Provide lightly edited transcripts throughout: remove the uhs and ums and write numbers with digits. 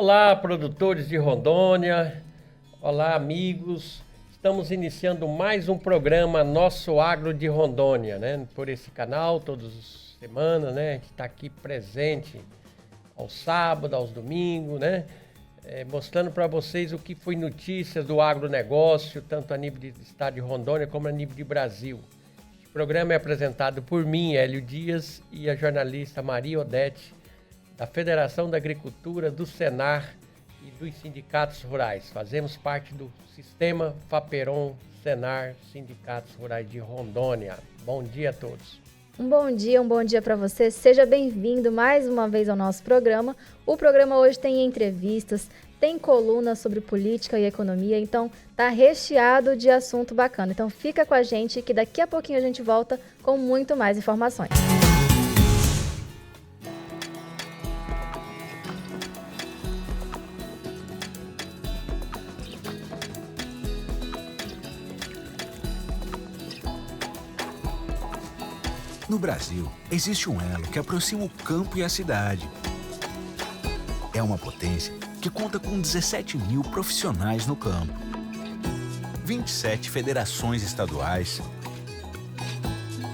Olá, produtores de Rondônia, olá, amigos. Estamos iniciando mais um programa Nosso Agro de Rondônia, né? Por esse canal, todas as semanas, né? A gente está aqui presente aos sábados, aos domingos, né? Mostrando para vocês o que foi notícias do agronegócio, tanto a nível do estado de Rondônia como a nível de Brasil. O programa é apresentado por mim, Hélio Dias, e a jornalista Maria Odete, da Federação da Agricultura, do Senar e dos sindicatos rurais. Fazemos parte do sistema FAPERON, Senar, Sindicatos Rurais de Rondônia. Bom dia a todos. Um bom dia para você. Seja bem-vindo mais uma vez ao nosso programa. O programa hoje tem entrevistas, tem colunas sobre política e economia, então tá recheado de assunto bacana. Então fica com a gente que daqui a pouquinho a gente volta com muito mais informações. No Brasil, existe um elo que aproxima o campo e a cidade. É uma potência que conta com 17 mil profissionais no campo, 27 federações estaduais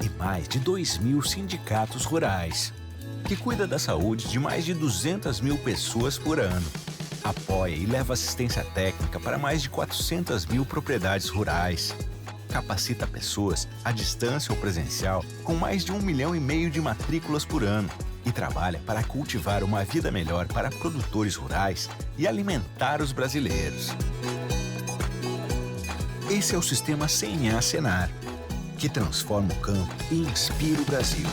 e mais de 2 mil sindicatos rurais, que cuida da saúde de mais de 200 mil pessoas por ano. Apoia e leva assistência técnica para mais de 400 mil propriedades rurais. Capacita pessoas à distância ou presencial com mais de 1,5 milhão de matrículas por ano e trabalha para cultivar uma vida melhor para produtores rurais e alimentar os brasileiros. Esse é o sistema CNA Senar, que transforma o campo e inspira o Brasil.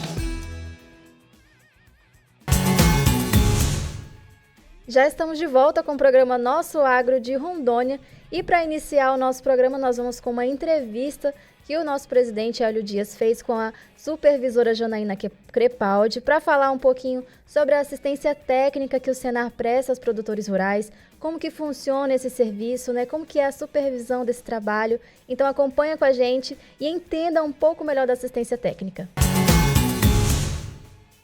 Já estamos de volta com o programa Nosso Agro de Rondônia e para iniciar o nosso programa nós vamos com uma entrevista que o nosso presidente Hélio Dias fez com a supervisora Janaína Crepaldi para falar um pouquinho sobre a assistência técnica que o Senar presta aos produtores rurais, como que funciona esse serviço, né? Como que é a supervisão desse trabalho. Então acompanha com a gente e entenda um pouco melhor da assistência técnica.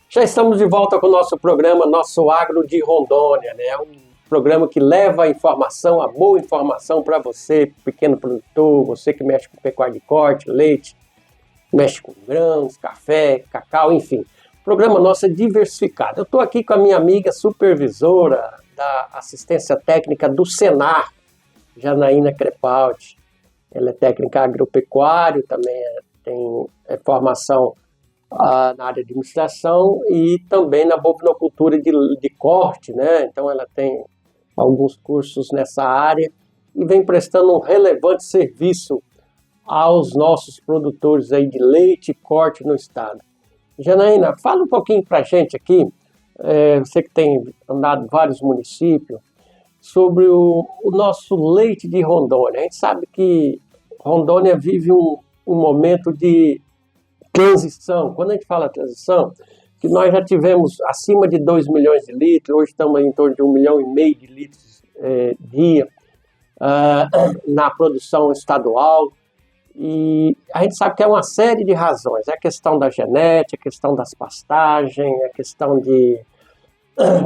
Já estamos de volta com o nosso programa Nosso Agro de Rondônia, né? Um programa que leva a informação, a boa informação para você, pequeno produtor, você que mexe com pecuária de corte, leite, mexe com grãos, café, cacau, enfim. O programa nosso é diversificado. Eu estou aqui com a minha amiga supervisora da assistência técnica do Senar, Janaína Crepaldi. Ela é técnica agropecuária, também tem formação na área de administração e também na bovinocultura de corte, né? Então ela tem alguns cursos nessa área e vem prestando um relevante serviço aos nossos produtores aí de leite e corte no estado. Janaína, fala um pouquinho para a gente aqui, você que tem andado em vários municípios, sobre o nosso leite de Rondônia. A gente sabe que Rondônia vive um momento de transição. Quando a gente fala transição, que nós já tivemos acima de 2 milhões de litros, hoje estamos em torno de 1,5 milhão de litros dia na produção estadual, e a gente sabe que é uma série de razões, é a questão da genética, a questão das pastagens, a questão de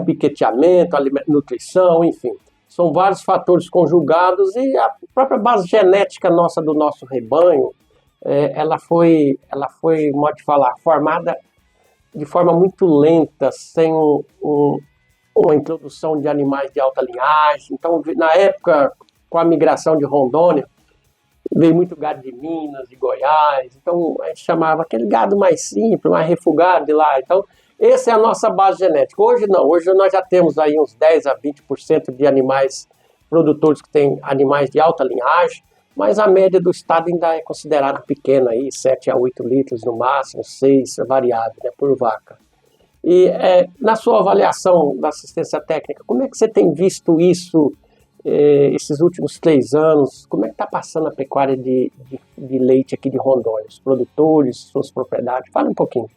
piqueteamento, nutrição, enfim, são vários fatores conjugados e a própria base genética nossa do nosso rebanho, ela foi, modo de falar, formada de forma muito lenta, sem uma introdução de animais de alta linhagem. Então, na época, com a migração de Rondônia, veio muito gado de Minas, de Goiás. Então, a gente chamava aquele gado mais simples, mais refugado de lá. Então, essa é a nossa base genética. Hoje não, hoje nós já temos aí uns 10 a 20% de animais produtores que têm animais de alta linhagem, mas a média do estado ainda é considerada pequena, aí, 7 a 8 litros no máximo, 6 variável, né, por vaca. E na sua avaliação da assistência técnica, como é que você tem visto isso esses últimos 3 anos? Como é que está passando a pecuária de leite aqui de Rondônia? Os produtores, suas propriedades? Fala um pouquinho.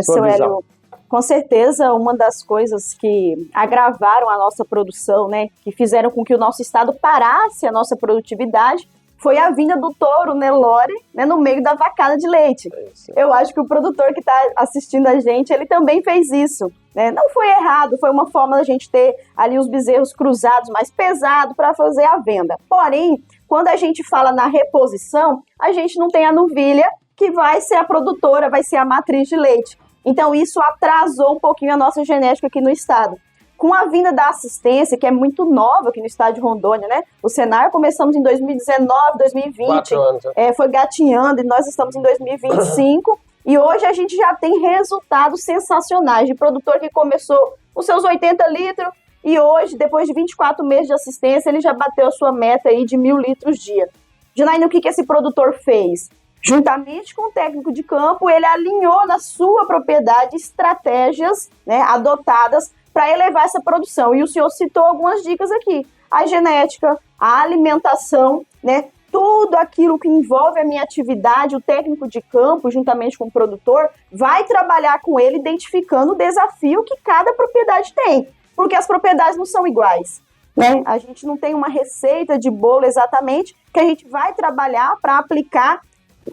Seu Hélio, com certeza uma das coisas que agravaram a nossa produção, né, que fizeram com que o nosso estado parasse a nossa produtividade, foi a vinda do touro Nelore, né, no meio da vacada de leite. Eu acho que o produtor que está assistindo a gente, ele também fez isso. Né? Não foi errado, foi uma forma da gente ter ali os bezerros cruzados mais pesados para fazer a venda. Porém, quando a gente fala na reposição, a gente não tem a novilha que vai ser a produtora, vai ser a matriz de leite. Então, isso atrasou um pouquinho a nossa genética aqui no estado. Com a vinda da assistência, que é muito nova aqui no estado de Rondônia, né? O Senar começamos em 2019, 2020. 4 anos. Foi gatinhando e nós estamos em 2025. E hoje a gente já tem resultados sensacionais de produtor que começou com seus 80 litros e hoje, depois de 24 meses de assistência, ele já bateu a sua meta aí de 1.000 litros dia. Janaína, o que esse produtor fez? Juntamente com o técnico de campo, ele alinhou na sua propriedade estratégias, né, adotadas para elevar essa produção. E o senhor citou algumas dicas aqui. A genética, a alimentação, né, tudo aquilo que envolve a minha atividade, o técnico de campo, juntamente com o produtor, vai trabalhar com ele identificando o desafio que cada propriedade tem. Porque as propriedades não são iguais. Né? A gente não tem uma receita de bolo exatamente que a gente vai trabalhar para aplicar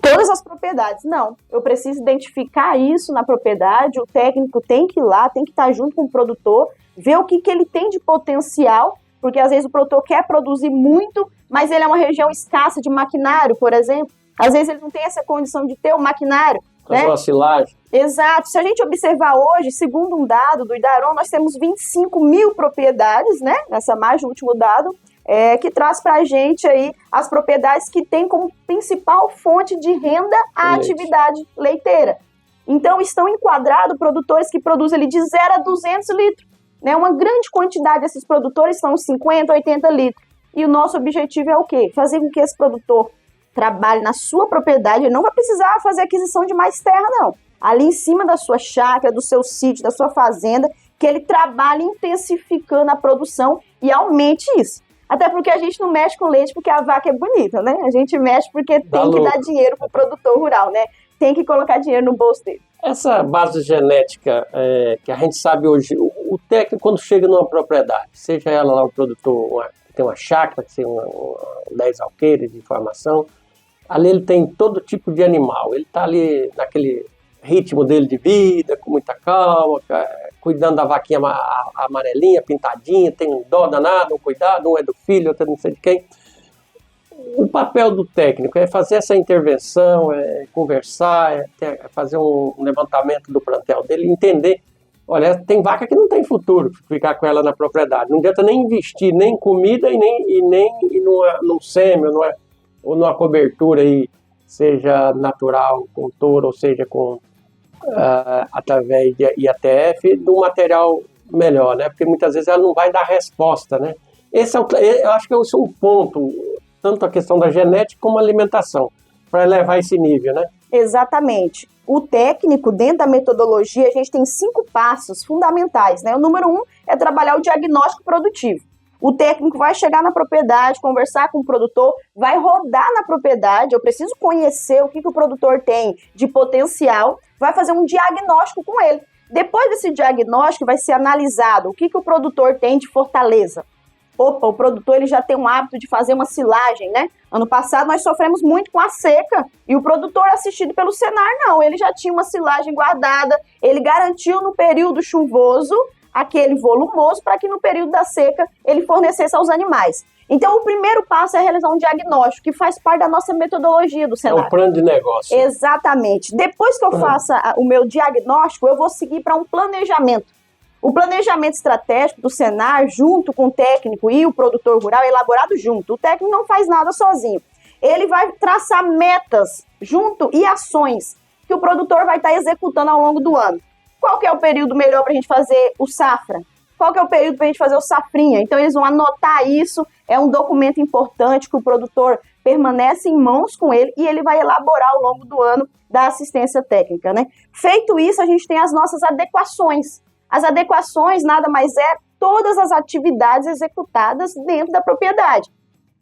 todas as propriedades. Não, eu preciso identificar isso na propriedade, o técnico tem que ir lá, tem que estar junto com o produtor, ver o que ele tem de potencial, porque às vezes o produtor quer produzir muito, mas ele é uma região escassa de maquinário, por exemplo. Às vezes ele não tem essa condição de ter o maquinário. Fazer uma silagem. Exato. Se a gente observar hoje, segundo um dado do Idaron, nós temos 25 mil propriedades, né? Nessa margem, o último dado, que traz para a gente aí as propriedades que têm como principal fonte de renda a atividade leiteira. Então, estão enquadrados produtores que produzem ali de 0 a 200 litros. Né? Uma grande quantidade desses produtores são 50, 80 litros. E o nosso objetivo é o quê? Fazer com que esse produtor trabalhe na sua propriedade, ele não vai precisar fazer aquisição de mais terra, não. Ali em cima da sua chácara, do seu sítio, da sua fazenda, que ele trabalhe intensificando a produção e aumente isso. Até porque a gente não mexe com leite porque a vaca é bonita, né? A gente mexe porque tem que dar dinheiro para o produtor rural, né? Tem que colocar dinheiro no bolso dele. Essa base genética que a gente sabe hoje, o técnico quando chega numa propriedade, seja ela lá o produtor, tem uma chácara, que tem 10 alqueires de formação, ali ele tem todo tipo de animal, ele está ali naquele ritmo dele de vida, com muita calma, cuidando da vaquinha amarelinha, pintadinha, tem um dó danado, um cuidado, um é do filho, outro não sei de quem. O papel do técnico é fazer essa intervenção, é conversar, é fazer um levantamento do plantel dele, entender, olha, tem vaca que não tem futuro, ficar com ela na propriedade, não adianta nem investir nem em comida e nem num sêmen, ou numa cobertura aí, seja natural, com touro, ou seja, com através de IATF, de um material melhor, né? Porque muitas vezes ela não vai dar resposta, né? Eu acho que esse é um ponto, tanto a questão da genética como a alimentação, para elevar esse nível, né? Exatamente. O técnico, dentro da metodologia, a gente tem 5 passos fundamentais, né? O número 1 é trabalhar o diagnóstico produtivo. O técnico vai chegar na propriedade, conversar com o produtor, vai rodar na propriedade, eu preciso conhecer o que o produtor tem de potencial, vai fazer um diagnóstico com ele. Depois desse diagnóstico vai ser analisado o que o produtor tem de fortaleza. Opa, o produtor ele já tem um hábito de fazer uma silagem, né? Ano passado nós sofremos muito com a seca e o produtor assistido pelo Senar não, ele já tinha uma silagem guardada, ele garantiu no período chuvoso aquele volumoso para que no período da seca ele fornecesse aos animais. Então, o primeiro passo é realizar um diagnóstico, que faz parte da nossa metodologia do Senar. É um plano de negócio. Exatamente. Depois que eu faça o meu diagnóstico, eu vou seguir para um planejamento. O planejamento estratégico do Senar, junto com o técnico e o produtor rural, é elaborado junto. O técnico não faz nada sozinho. Ele vai traçar metas junto e ações que o produtor vai estar executando ao longo do ano. Qual que é o período melhor para a gente fazer o safra? Qual que é o período para a gente fazer o safrinha? Então, eles vão anotar isso, é um documento importante que o produtor permanece em mãos com ele e ele vai elaborar ao longo do ano da assistência técnica, né? Feito isso, a gente tem as nossas adequações. As adequações nada mais é todas as atividades executadas dentro da propriedade.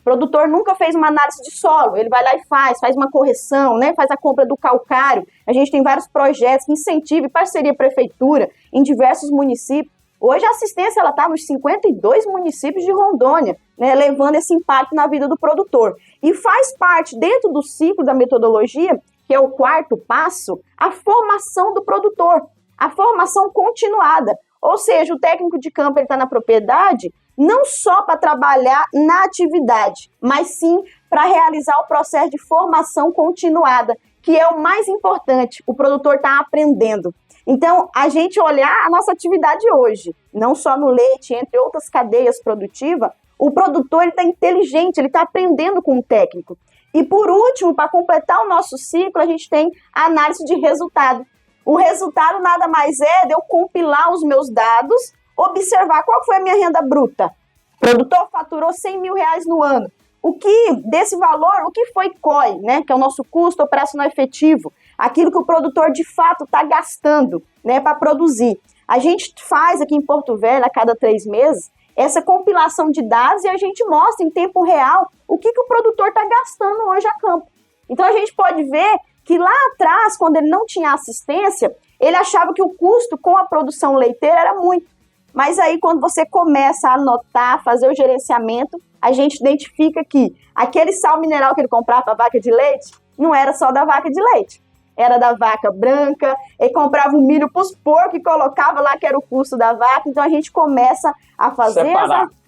O produtor nunca fez uma análise de solo, ele vai lá e faz uma correção, né? Faz a compra do calcário. A gente tem vários projetos que incentivam parceria prefeitura em diversos municípios. Hoje a assistência está nos 52 municípios de Rondônia, né? Levando esse impacto na vida do produtor. E faz parte, dentro do ciclo da metodologia, que é o quarto passo, a formação do produtor, a formação continuada. Ou seja, o técnico de campo está na propriedade não só para trabalhar na atividade, mas sim para realizar o processo de formação continuada, que é o mais importante, o produtor está aprendendo. Então, a gente olhar a nossa atividade hoje, não só no leite, entre outras cadeias produtivas, o produtor está inteligente, ele está aprendendo com o técnico. E por último, para completar o nosso ciclo, a gente tem a análise de resultado. O resultado nada mais é de eu compilar os meus dados, observar qual foi a minha renda bruta. O produtor faturou R$100 mil no ano. O que, desse valor, o que foi COI, né, que é o nosso custo operacional efetivo, aquilo que o produtor de fato está gastando, né, para produzir. A gente faz aqui em Porto Velho, a cada 3 meses, essa compilação de dados e a gente mostra em tempo real o que o produtor está gastando hoje a campo. Então a gente pode ver que lá atrás, quando ele não tinha assistência, ele achava que o custo com a produção leiteira era muito. Mas aí, quando você começa a anotar, fazer o gerenciamento, a gente identifica que aquele sal mineral que ele comprava para a vaca de leite, não era só da vaca de leite. Era da vaca branca, ele comprava o milho para os porcos e colocava lá que era o custo da vaca. Então, a gente começa a fazer,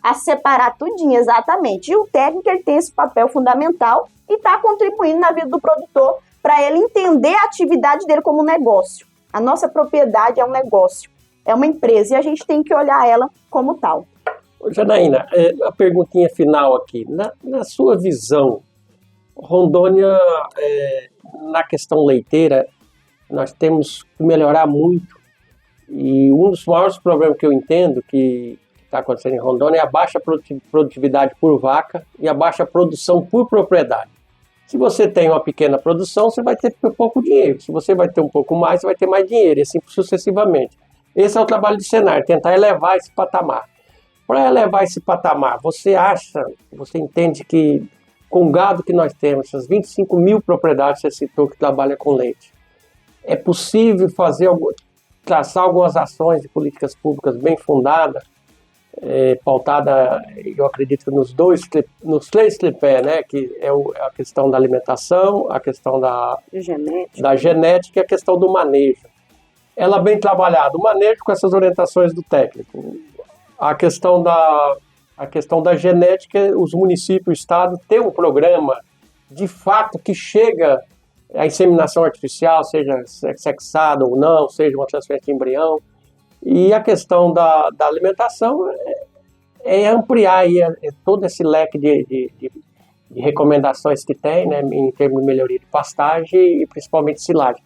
a separar tudinho, exatamente. E o técnico, ele tem esse papel fundamental e está contribuindo na vida do produtor para ele entender a atividade dele como um negócio. A nossa propriedade é um negócio. É uma empresa e a gente tem que olhar ela como tal. Janaína, a perguntinha final aqui. Na sua visão, Rondônia, na questão leiteira, nós temos que melhorar muito. E um dos maiores problemas que eu entendo que está acontecendo em Rondônia é a baixa produtividade por vaca e a baixa produção por propriedade. Se você tem uma pequena produção, você vai ter pouco dinheiro. Se você vai ter um pouco mais, você vai ter mais dinheiro, e assim sucessivamente. Esse é o trabalho do Senar, tentar elevar esse patamar. Para elevar esse patamar, você entende que com o gado que nós temos, essas 25 mil propriedades que você citou que trabalham com leite, é possível traçar algumas ações de políticas públicas bem fundadas, pautada, eu acredito, nos 3 tripés, né, que é a questão da alimentação, a questão da genética e a questão do manejo. Ela bem trabalhada, o manejo com essas orientações do técnico. A questão da genética, os municípios, o estado, tem um programa, de fato, que chega à inseminação artificial, seja sexada ou não, seja uma transferência de embrião. E a questão da alimentação é ampliar aí, todo esse leque de recomendações que tem, né, em termos de melhoria de pastagem e principalmente silagem.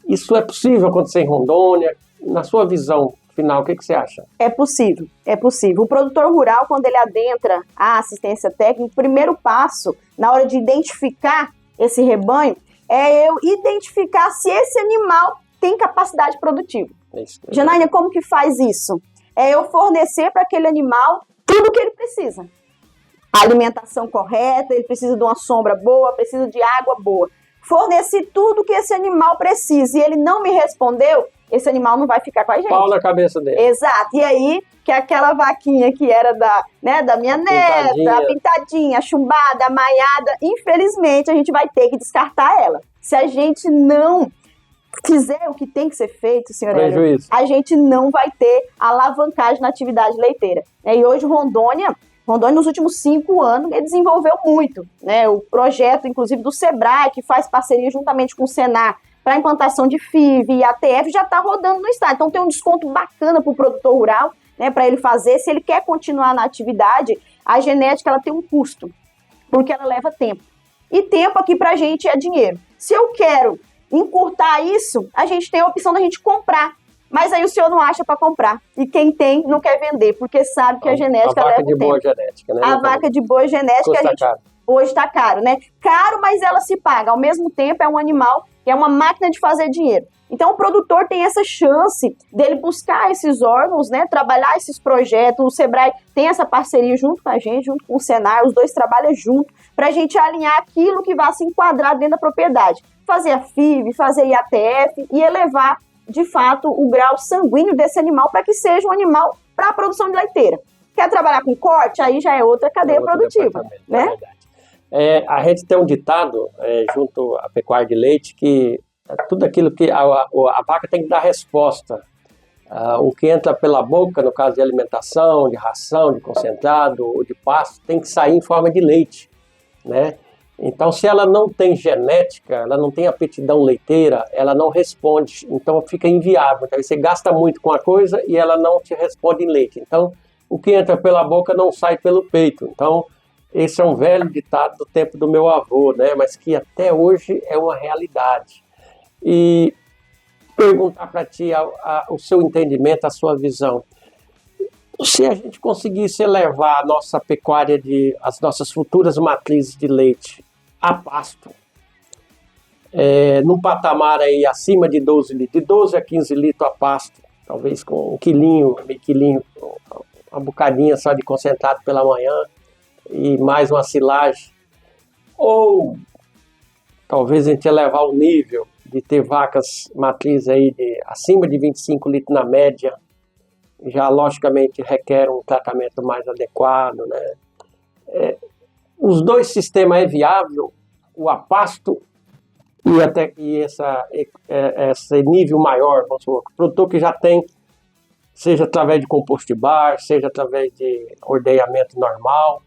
Isso é possível acontecer em Rondônia? Na sua visão final, o que você acha? É possível, é possível. O produtor rural, quando ele adentra a assistência técnica, o primeiro passo, na hora de identificar esse rebanho, é eu identificar se esse animal tem capacidade produtiva. Janaína, como que faz isso? É eu fornecer para aquele animal tudo o que ele precisa. A alimentação correta, ele precisa de uma sombra boa, precisa de água boa. Forneci tudo que esse animal precisa e ele não me respondeu, esse animal não vai ficar com a gente. Pau na cabeça dele. Exato. E aí, que aquela vaquinha que era da minha neta, a pintadinha, a chumbada, a maiada, infelizmente a gente vai ter que descartar ela. Se a gente não fizer o que tem que ser feito, senhor Hélio, a gente não vai ter alavancagem na atividade leiteira. E hoje Rondônia, nos últimos 5 anos, ele desenvolveu muito, né? O projeto, inclusive, do Sebrae, que faz parceria juntamente com o Senar para a implantação de FIV e ATF, já está rodando no estado. Então, tem um desconto bacana para o produtor rural, né, para ele fazer. Se ele quer continuar na atividade, a genética ela tem um custo, porque ela leva tempo. E tempo aqui para a gente é dinheiro. Se eu quero encurtar isso, a gente tem a opção da gente comprar. Mas aí o senhor não acha para comprar. E quem tem não quer vender, porque sabe que a genética leva tempo. A vaca de boa genética, né? A vaca de boa genética hoje está caro, né? Caro, mas ela se paga. Ao mesmo tempo, é um animal que é uma máquina de fazer dinheiro. Então, o produtor tem essa chance dele buscar esses órgãos, né? Trabalhar esses projetos. O Sebrae tem essa parceria junto com a gente, junto com o Senar. Os dois trabalham junto para a gente alinhar aquilo que vai se enquadrar dentro da propriedade. Fazer a FIV, fazer IATF e elevar de fato, o grau sanguíneo desse animal para que seja um animal para a produção de leiteira. Quer trabalhar com corte? Aí já é outra cadeia produtiva, né? A gente tem um ditado junto à pecuária de leite que tudo aquilo que a vaca tem que dar resposta. O que entra pela boca, no caso de alimentação, de ração, de concentrado ou de pasto, tem que sair em forma de leite, né? Então, se ela não tem genética, ela não tem aptidão leiteira, ela não responde, então fica inviável. Então, você gasta muito com a coisa e ela não te responde em leite. Então, o que entra pela boca não sai pelo peito. Então, esse é um velho ditado do tempo do meu avô, né? Mas que até hoje é uma realidade. E perguntar para ti o seu entendimento, a sua visão. Se a gente conseguisse elevar a nossa pecuária, as nossas futuras matrizes de leite a pasto, num patamar aí acima de 12 litros, de 12 a 15 litros a pasto, talvez com um quilinho, meio quilinho, uma bocadinha só de concentrado pela manhã e mais uma silagem, ou talvez a gente elevar o nível de ter vacas matrizes aí acima de 25 litros na média, já logicamente requer um tratamento mais adequado, né? Os dois sistemas é viável, o a pasto e esse nível maior, vamos supor, o produtor que já tem, seja através de compost bar, seja através de ordenhamento normal.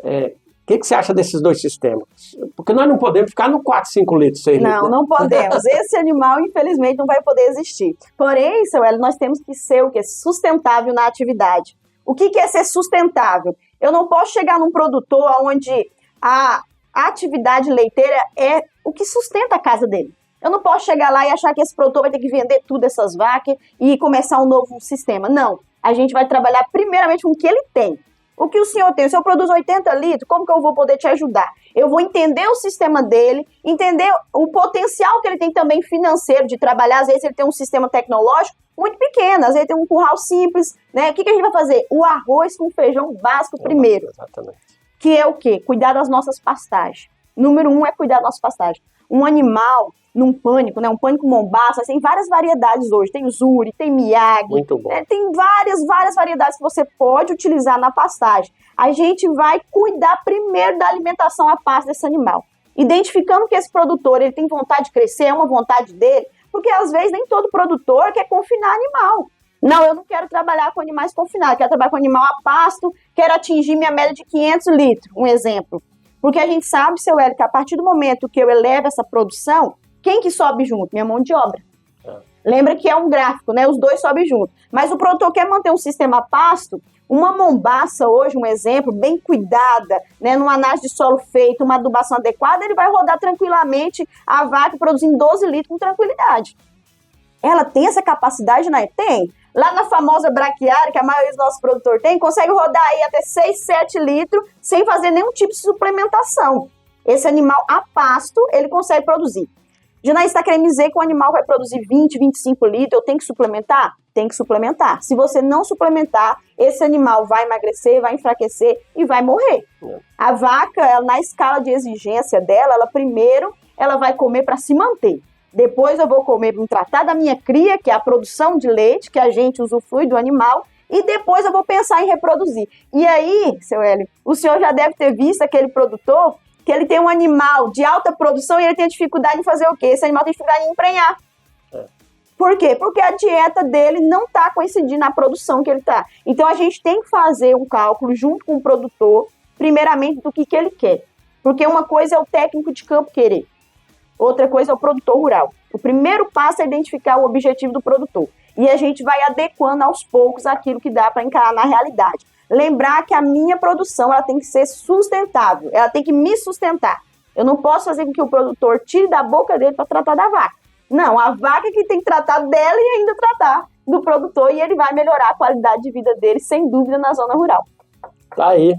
O que você acha desses dois sistemas? Porque nós não podemos ficar no 4, 5 litros, 6 litros. Não, não podemos. Esse animal, infelizmente, não vai poder existir. Porém, seu Hélio, nós temos que ser o quê? Sustentável na atividade. O que é ser sustentável? Eu não posso chegar num produtor onde a atividade leiteira é o que sustenta a casa dele. Eu não posso chegar lá e achar que esse produtor vai ter que vender tudo essas vacas e começar um novo sistema. Não. A gente vai trabalhar primeiramente com o que ele tem. O que o senhor tem? Se eu produzo 80 litros, como que eu vou poder te ajudar? Eu vou entender o sistema dele, entender o potencial que ele tem também financeiro de trabalhar. Às vezes ele tem um sistema tecnológico muito pequeno, às vezes tem um curral simples, né? O que a gente vai fazer? O arroz com feijão básico primeiro. Exatamente. Que é o quê? Cuidar das nossas pastagens. Número 1 é cuidar das nossas pastagens. Um animal num pânico, né? Um pânico mombaça, tem várias variedades hoje. Tem Zuri, tem Miyagi. Muito bom. Tem várias variedades que você pode utilizar na pastagem. A gente vai cuidar primeiro da alimentação à pasto desse animal. Identificando que esse produtor ele tem vontade de crescer, é uma vontade dele, porque às vezes nem todo produtor quer confinar animal. Não, eu não quero trabalhar com animais confinados, quero trabalhar com animal a pasto, quero atingir minha média de 500 litros, um exemplo. Porque a gente sabe, seu Hélio, que a partir do momento que eu elevo essa produção, quem que sobe junto? Minha mão de obra. Lembra que é um gráfico, né? Os dois sobem junto. Mas o produtor quer manter um sistema a pasto, uma mombaça hoje, um exemplo, bem cuidada, né? Numa análise de solo feita, uma adubação adequada, ele vai rodar tranquilamente a vaca produzindo 12 litros com tranquilidade. Ela tem essa capacidade, né? Tem. Lá na famosa braquiária, que a maioria dos nossos produtores tem, consegue rodar aí até 6, 7 litros sem fazer nenhum tipo de suplementação. Esse animal a pasto, ele consegue produzir. Janaína, está querendo dizer que o animal vai produzir 20, 25 litros, eu tenho que suplementar? Tem que suplementar. Se você não suplementar, esse animal vai emagrecer, vai enfraquecer e vai morrer. A vaca, ela, na escala de exigência dela, ela vai comer para se manter. Depois eu vou comer para tratar da minha cria, que é a produção de leite, que a gente usufrui do animal, e depois eu vou pensar em reproduzir. E aí, seu Hélio, o senhor já deve ter visto aquele produtor que ele tem um animal de alta produção e ele tem dificuldade em fazer o quê? Esse animal tem dificuldade em emprenhar. Por quê? Porque a dieta dele não está coincidindo na produção que ele está. Então a gente tem que fazer um cálculo junto com o produtor, primeiramente, do que ele quer. Porque uma coisa é o técnico de campo querer, outra coisa é o produtor rural. O primeiro passo é identificar o objetivo do produtor. E a gente vai adequando aos poucos aquilo que dá para encarar na realidade. Lembrar que a minha produção ela tem que ser sustentável, ela tem que me sustentar. Eu não posso fazer com que o produtor tire da boca dele para tratar da vaca. Não, a vaca que tem que tratar dela e ainda tratar do produtor, e ele vai melhorar a qualidade de vida dele, sem dúvida, na zona rural. Tá aí.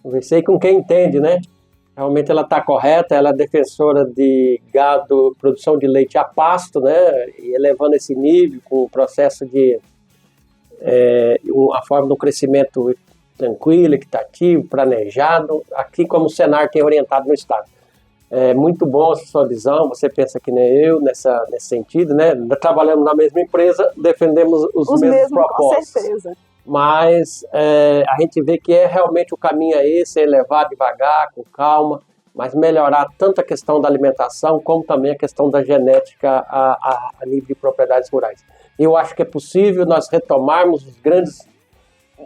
Conversei com quem entende, né? Realmente ela está correta, ela é defensora de gado, produção de leite a pasto, né? E elevando esse nível com o processo de a forma de um crescimento tranquilo, equitativo, planejado, aqui como o Senar tem orientado no Estado. É muito bom essa sua visão, você pensa que nem eu nesse sentido, né? Trabalhamos na mesma empresa, defendemos os mesmos propósitos. Com certeza. Mas a gente vê que realmente o caminho é esse, é levar devagar, com calma, mas melhorar tanto a questão da alimentação como também a questão da genética a nível de propriedades rurais. Eu acho que é possível nós retomarmos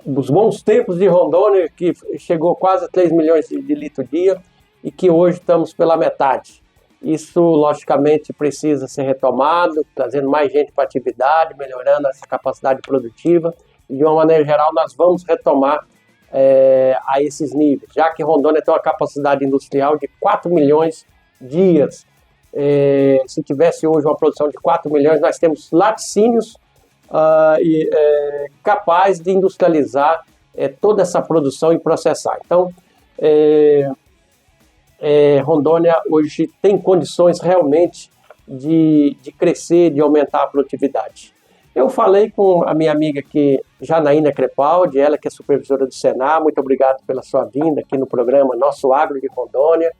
os bons tempos de Rondônia, que chegou quase a 3 milhões de litros dia e que hoje estamos pela metade. Isso, logicamente, precisa ser retomado, trazendo mais gente para a atividade, melhorando essa capacidade produtiva. E, de uma maneira geral, nós vamos retomar a esses níveis, já que Rondônia tem uma capacidade industrial de 4 milhões dias. Se tivesse hoje uma produção de 4 milhões, nós temos laticínios capazes de industrializar toda essa produção e processar. Então, Rondônia hoje tem condições realmente de crescer, de aumentar a produtividade. Eu falei com a minha amiga aqui, Janaína Crepaldi, ela que é supervisora do Senar. Muito obrigado pela sua vinda aqui no programa Nosso Agro de Rondônia.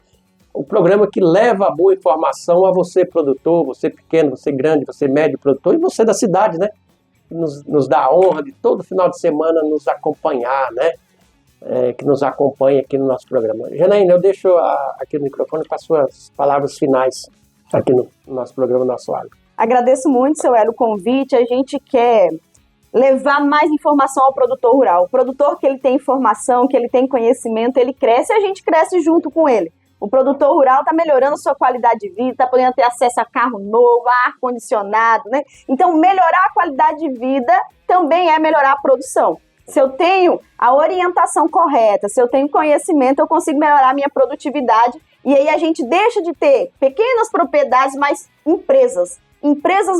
Um programa que leva a boa informação a você, produtor, você pequeno, você grande, você médio produtor e você da cidade, né? Nos dá a honra de todo final de semana nos acompanhar, né? Que nos acompanha aqui no nosso programa. Janaína, eu deixo aqui no microfone para as suas palavras finais aqui no nosso programa Nosso Agro. Agradeço muito, seu Hélio, o convite. A gente quer levar mais informação ao produtor rural. O produtor que ele tem informação, que ele tem conhecimento, ele cresce e a gente cresce junto com ele. O produtor rural está melhorando a sua qualidade de vida, está podendo ter acesso a carro novo, a ar-condicionado, né? Então, melhorar a qualidade de vida também é melhorar a produção. Se eu tenho a orientação correta, se eu tenho conhecimento, eu consigo melhorar a minha produtividade. E aí a gente deixa de ter pequenas propriedades, mas empresas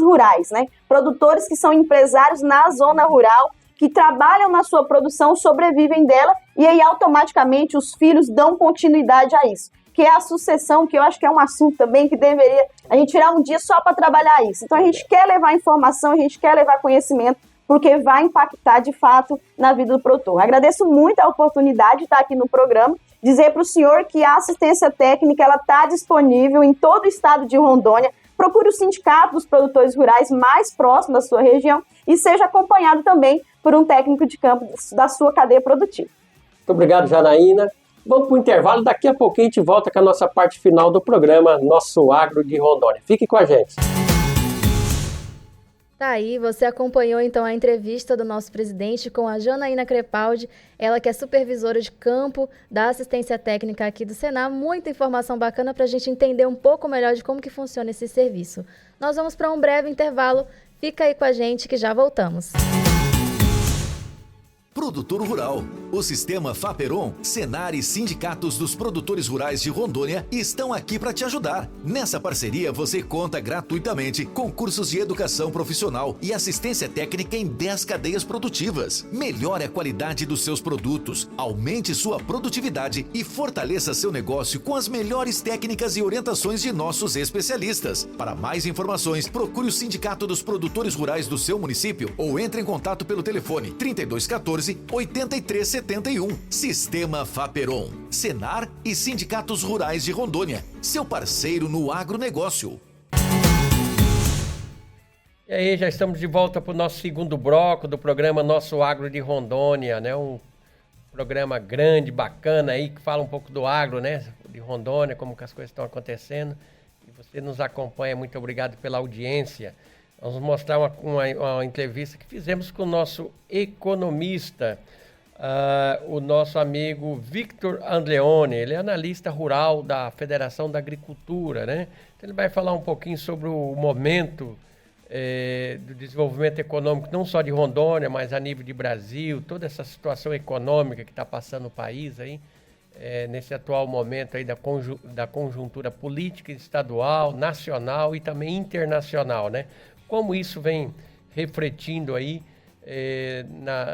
rurais, né? Produtores que são empresários na zona rural, que trabalham na sua produção, sobrevivem dela, e aí automaticamente os filhos dão continuidade a isso. Que é a sucessão, que eu acho que é um assunto também que deveria a gente tirar um dia só para trabalhar isso. Então a gente quer levar informação, a gente quer levar conhecimento, porque vai impactar de fato na vida do produtor. Agradeço muito a oportunidade de estar aqui no programa, dizer para o senhor que a assistência técnica ela está disponível em todo o estado de Rondônia. Procure o sindicato dos produtores rurais mais próximo da sua região e seja acompanhado também por um técnico de campo da sua cadeia produtiva. Muito obrigado, Janaína. Vamos para o intervalo, daqui a pouquinho a gente volta com a nossa parte final do programa Nosso Agro de Rondônia. Fique com a gente. Tá aí, você acompanhou então a entrevista do nosso presidente com a Janaína Crepaldi, ela que é supervisora de campo da assistência técnica aqui do Senar. Muita informação bacana para a gente entender um pouco melhor de como que funciona esse serviço. Nós vamos para um breve intervalo, fica aí com a gente que já voltamos. Produtor Rural. O Sistema Faperon, Senar e sindicatos dos produtores rurais de Rondônia estão aqui para te ajudar. Nessa parceria, você conta gratuitamente com cursos de educação profissional e assistência técnica em 10 cadeias produtivas. Melhore a qualidade dos seus produtos, aumente sua produtividade e fortaleça seu negócio com as melhores técnicas e orientações de nossos especialistas. Para mais informações, procure o Sindicato dos Produtores Rurais do seu município ou entre em contato pelo telefone 3214-8371. Sistema Faperon, Senar e Sindicatos Rurais de Rondônia, seu parceiro no agronegócio. E aí, já estamos de volta para o nosso segundo bloco do programa Nosso Agro de Rondônia, né? Um programa grande, bacana aí, que fala um pouco do agro, né? De Rondônia, como que as coisas estão acontecendo. E você nos acompanha, muito obrigado pela audiência. Vamos mostrar uma entrevista que fizemos com o nosso economista, o nosso amigo Victor Andleone. Ele é analista rural da Federação da Agricultura, né? Então ele vai falar um pouquinho sobre o momento do desenvolvimento econômico, não só de Rondônia, mas a nível de Brasil, toda essa situação econômica que está passando o país aí, nesse atual momento aí da conjuntura política estadual, nacional e também internacional, né? Como isso vem refletindo aí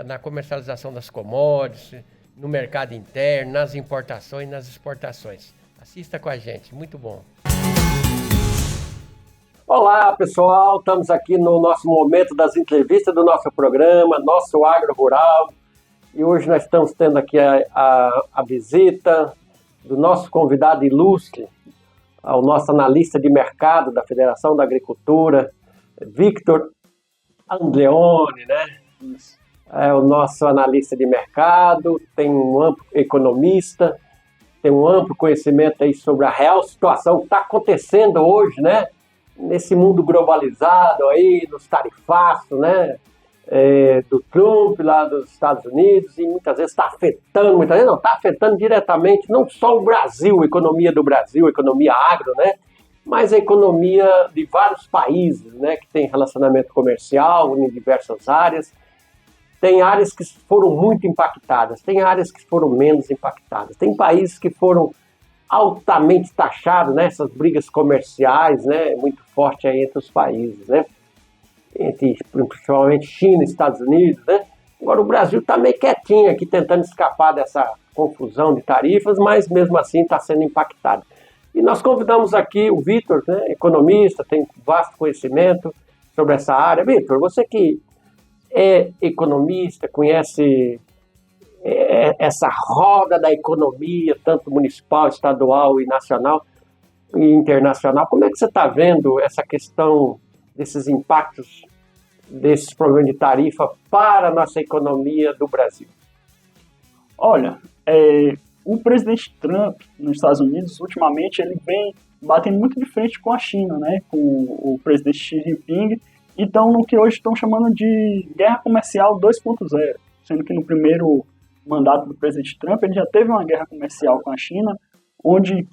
na comercialização das commodities, no mercado interno, nas importações, nas exportações. Assista com a gente, muito bom. Olá, pessoal, estamos aqui no nosso momento das entrevistas do nosso programa, Nosso Agro Rural, e hoje nós estamos tendo aqui a visita do nosso convidado ilustre, ao nosso analista de mercado da Federação da Agricultura, Victor Andleone, né? É o nosso analista de mercado, tem um amplo economista tem um amplo conhecimento aí sobre a real situação que está acontecendo hoje, né? Nesse mundo globalizado aí, nos tarifaços, né? Do Trump lá dos Estados Unidos, e muitas vezes está afetando diretamente não só o Brasil, a economia do Brasil, a economia agro, né? Mas a economia de vários países, né? Que tem relacionamento comercial em diversas áreas. Tem áreas que foram muito impactadas, tem áreas que foram menos impactadas, tem países que foram altamente taxados, né? Essas brigas comerciais, né? Muito forte aí entre os países, né? Entre principalmente China e Estados Unidos, né? Agora o Brasil está meio quietinho aqui, tentando escapar dessa confusão de tarifas, mas mesmo assim está sendo impactado. E nós convidamos aqui o Vitor, né? Economista, tem vasto conhecimento sobre essa área. Vitor, você que é economista, conhece essa roda da economia, tanto municipal, estadual e nacional e internacional, como é que você está vendo essa questão desses impactos, desses problemas de tarifa para a nossa economia do Brasil? Olha, o presidente Trump nos Estados Unidos, ultimamente, ele vem batendo muito de frente com a China, né, com o presidente Xi Jinping, e estão no que hoje estão chamando de guerra comercial 2.0, sendo que no primeiro mandato do presidente Trump ele já teve uma guerra comercial com a China, onde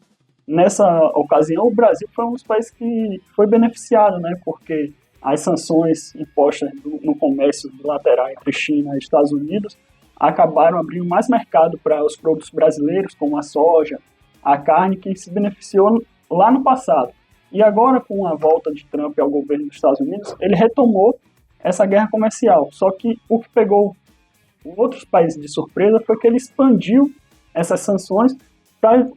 nessa ocasião o Brasil foi um dos países que foi beneficiado, né, porque as sanções impostas no comércio bilateral entre China e Estados Unidos acabaram abrindo mais mercado para os produtos brasileiros, como a soja, a carne, que se beneficiou lá no passado. E agora, com a volta de Trump ao governo dos Estados Unidos, ele retomou essa guerra comercial. Só que o que pegou outros países de surpresa foi que ele expandiu essas sanções para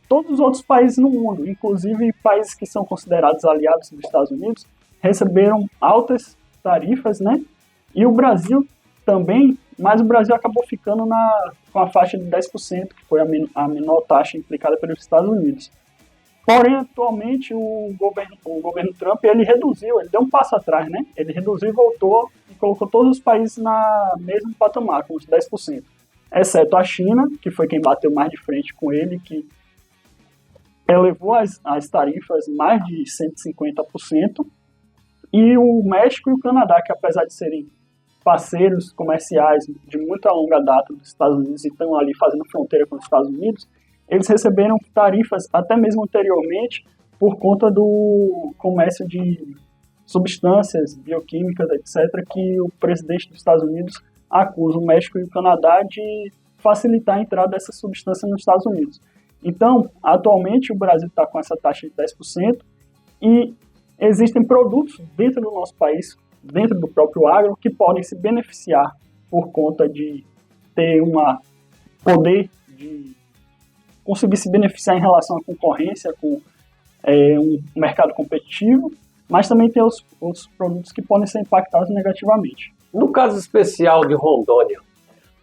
todos os outros países no mundo, inclusive países que são considerados aliados dos Estados Unidos, receberam altas tarifas, né? E o Brasil também, mas o Brasil acabou ficando com a faixa de 10%, que foi a menor taxa implicada pelos Estados Unidos. Porém, atualmente, o governo Trump, ele deu um passo atrás, né? Ele reduziu e voltou e colocou todos os países na mesmo patamar, com os 10%. Exceto a China, que foi quem bateu mais de frente com ele, que elevou as tarifas mais de 150%. E o México e o Canadá, que apesar de serem parceiros comerciais de muita longa data dos Estados Unidos e estão ali fazendo fronteira com os Estados Unidos, eles receberam tarifas até mesmo anteriormente por conta do comércio de substâncias bioquímicas, etc., que o presidente dos Estados Unidos acusa o México e o Canadá de facilitar a entrada dessas substâncias nos Estados Unidos. Então, atualmente, o Brasil está com essa taxa de 10% e existem produtos dentro do nosso país, dentro do próprio agro, que podem se beneficiar por conta de ter poder de conseguir se beneficiar em relação à concorrência com um mercado competitivo, mas também tem outros produtos que podem ser impactados negativamente. No caso especial de Rondônia,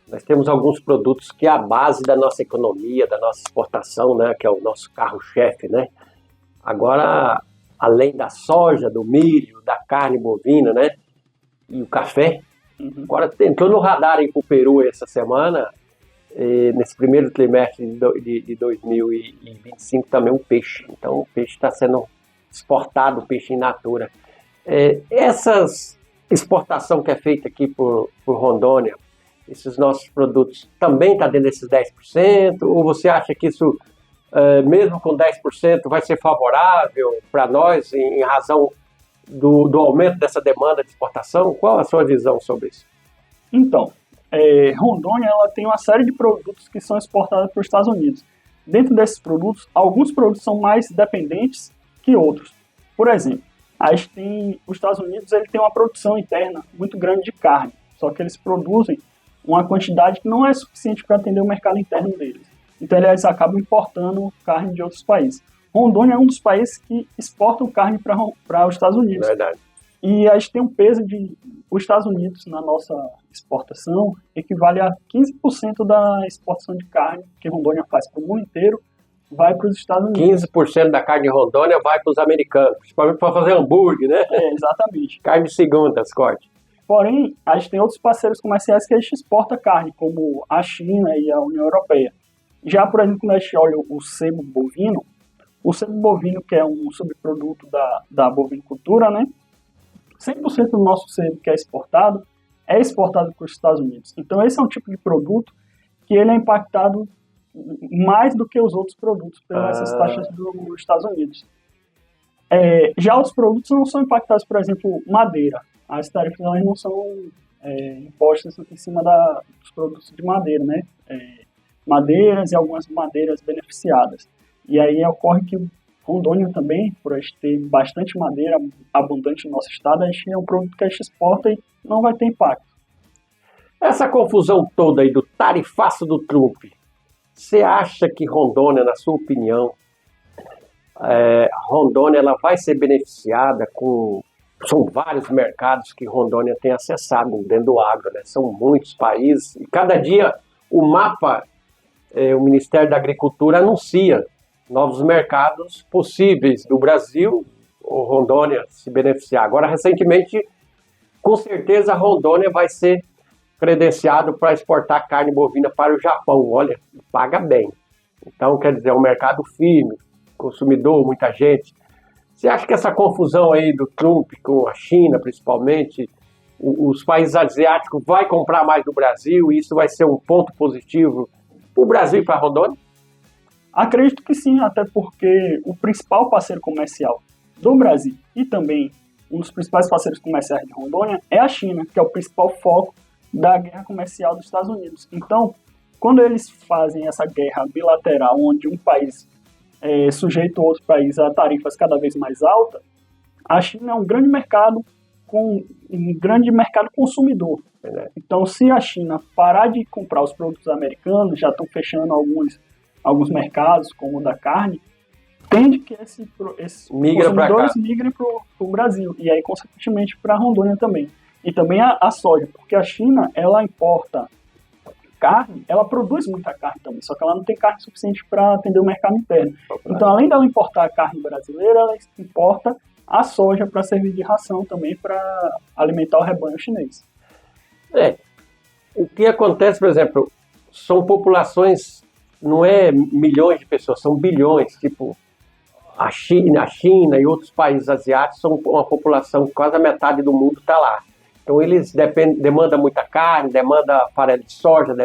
nós temos alguns produtos que é a base da nossa economia, da nossa exportação, né, que é o nosso carro-chefe, né? Agora, além da soja, do milho, da carne bovina, né, e o café, agora entrou no radar aí para o Peru essa semana, nesse primeiro trimestre de 2025 também o peixe. Então o peixe está sendo exportado, o peixe in natura. Essas exportação que é feita aqui por Rondônia, esses nossos produtos, também está dentro desses 10%? Ou você acha que isso, mesmo com 10%, vai ser favorável para nós em razão do aumento dessa demanda de exportação? Qual a sua visão sobre isso? Então, Rondônia ela tem uma série de produtos que são exportados para os Estados Unidos. Dentro desses produtos, alguns produtos são mais dependentes que outros. Por exemplo, os Estados Unidos ele tem uma produção interna muito grande de carne, só que eles produzem uma quantidade que não é suficiente para atender o mercado interno deles. Então eles acabam importando carne de outros países. Rondônia é um dos países que exportam carne para os Estados Unidos. Verdade. E a gente tem um peso os Estados Unidos na nossa exportação equivale a 15% da exportação de carne que Rondônia faz para o mundo inteiro, vai para os Estados Unidos. 15% da carne de Rondônia vai para os americanos, principalmente para fazer hambúrguer, né? Exatamente. Carne de segunda, corte. Porém, a gente tem outros parceiros comerciais que a gente exporta carne, como a China e a União Europeia. Já, por exemplo, quando a gente olha o sebo bovino, que é um subproduto da bovinicultura, né? 100% do nosso sebo que é exportado para os Estados Unidos. Então, esse é um tipo de produto que ele é impactado mais do que os outros produtos pelas essas taxas dos Estados Unidos. Já os produtos não são impactados, por exemplo, madeira. As tarifas não são impostas em cima dos produtos de madeira, né? Madeiras e algumas madeiras beneficiadas. E aí ocorre que Rondônia também, por a gente ter bastante madeira abundante no nosso estado, a gente é um produto que a gente exporta e não vai ter impacto. Essa confusão toda aí do tarifaço do Trump, você acha que Rondônia, na sua opinião, Rondônia ela vai ser beneficiada com... São vários mercados que Rondônia tem acessado dentro do agro, né? São muitos países. E cada dia o mapa, o Ministério da Agricultura anuncia novos mercados possíveis do Brasil, ou Rondônia se beneficiar. Agora, recentemente, com certeza, Rondônia vai ser credenciado para exportar carne bovina para o Japão. Olha, paga bem. Então, quer dizer, é um mercado firme, consumidor, muita gente. Você acha que essa confusão aí do Trump com a China, principalmente, os países asiáticos vai comprar mais do Brasil e isso vai ser um ponto positivo para o Brasil e para Rondônia? Acredito que sim, até porque o principal parceiro comercial do Brasil e também um dos principais parceiros comerciais de Rondônia é a China, que é o principal foco da guerra comercial dos Estados Unidos. Então, quando eles fazem essa guerra bilateral, onde um país sujeita o outro país a tarifas cada vez mais altas, a China é um grande mercado consumidor. Então, se a China parar de comprar os produtos americanos, já estão fechando alguns mercados, como o da carne, tende que esses consumidores migrem para o Brasil, e aí, consequentemente, para Rondônia também. E também a soja, porque a China, ela importa carne, ela produz muita carne também, só que ela não tem carne suficiente para atender o mercado interno. Então, além dela importar a carne brasileira, ela importa a soja para servir de ração também para alimentar o rebanho chinês. O que acontece, por exemplo, são populações, não é milhões de pessoas, são bilhões, tipo a China e outros países asiáticos são uma população, quase a metade do mundo está lá. Então eles demandam muita carne, demandam farelo de soja,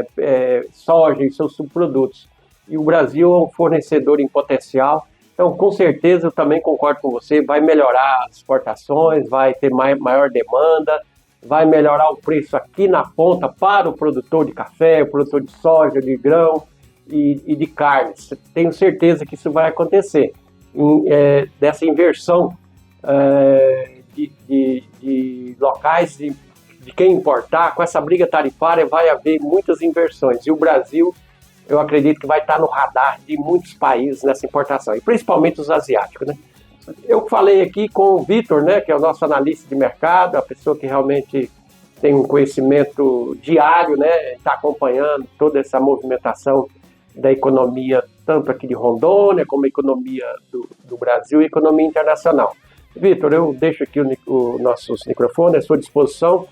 soja e seus subprodutos. E o Brasil é um fornecedor em potencial. Então, com certeza, eu também concordo com você, vai melhorar as exportações, vai ter maior demanda, vai melhorar o preço aqui na ponta para o produtor de café, o produtor de soja, de grão e de carne. Tenho certeza que isso vai acontecer. Dessa inversão de locais de quem importar, com essa briga tarifária vai haver muitas inversões. E o Brasil, eu acredito que vai estar no radar de muitos países nessa importação, e principalmente os asiáticos, né? Eu falei aqui com o Vitor, né, que é o nosso analista de mercado, a pessoa que realmente tem um conhecimento diário, né, está acompanhando toda essa movimentação da economia, tanto aqui de Rondônia, como a economia do Brasil e a economia internacional. Vitor, eu deixo aqui os nossos microfones à sua disposição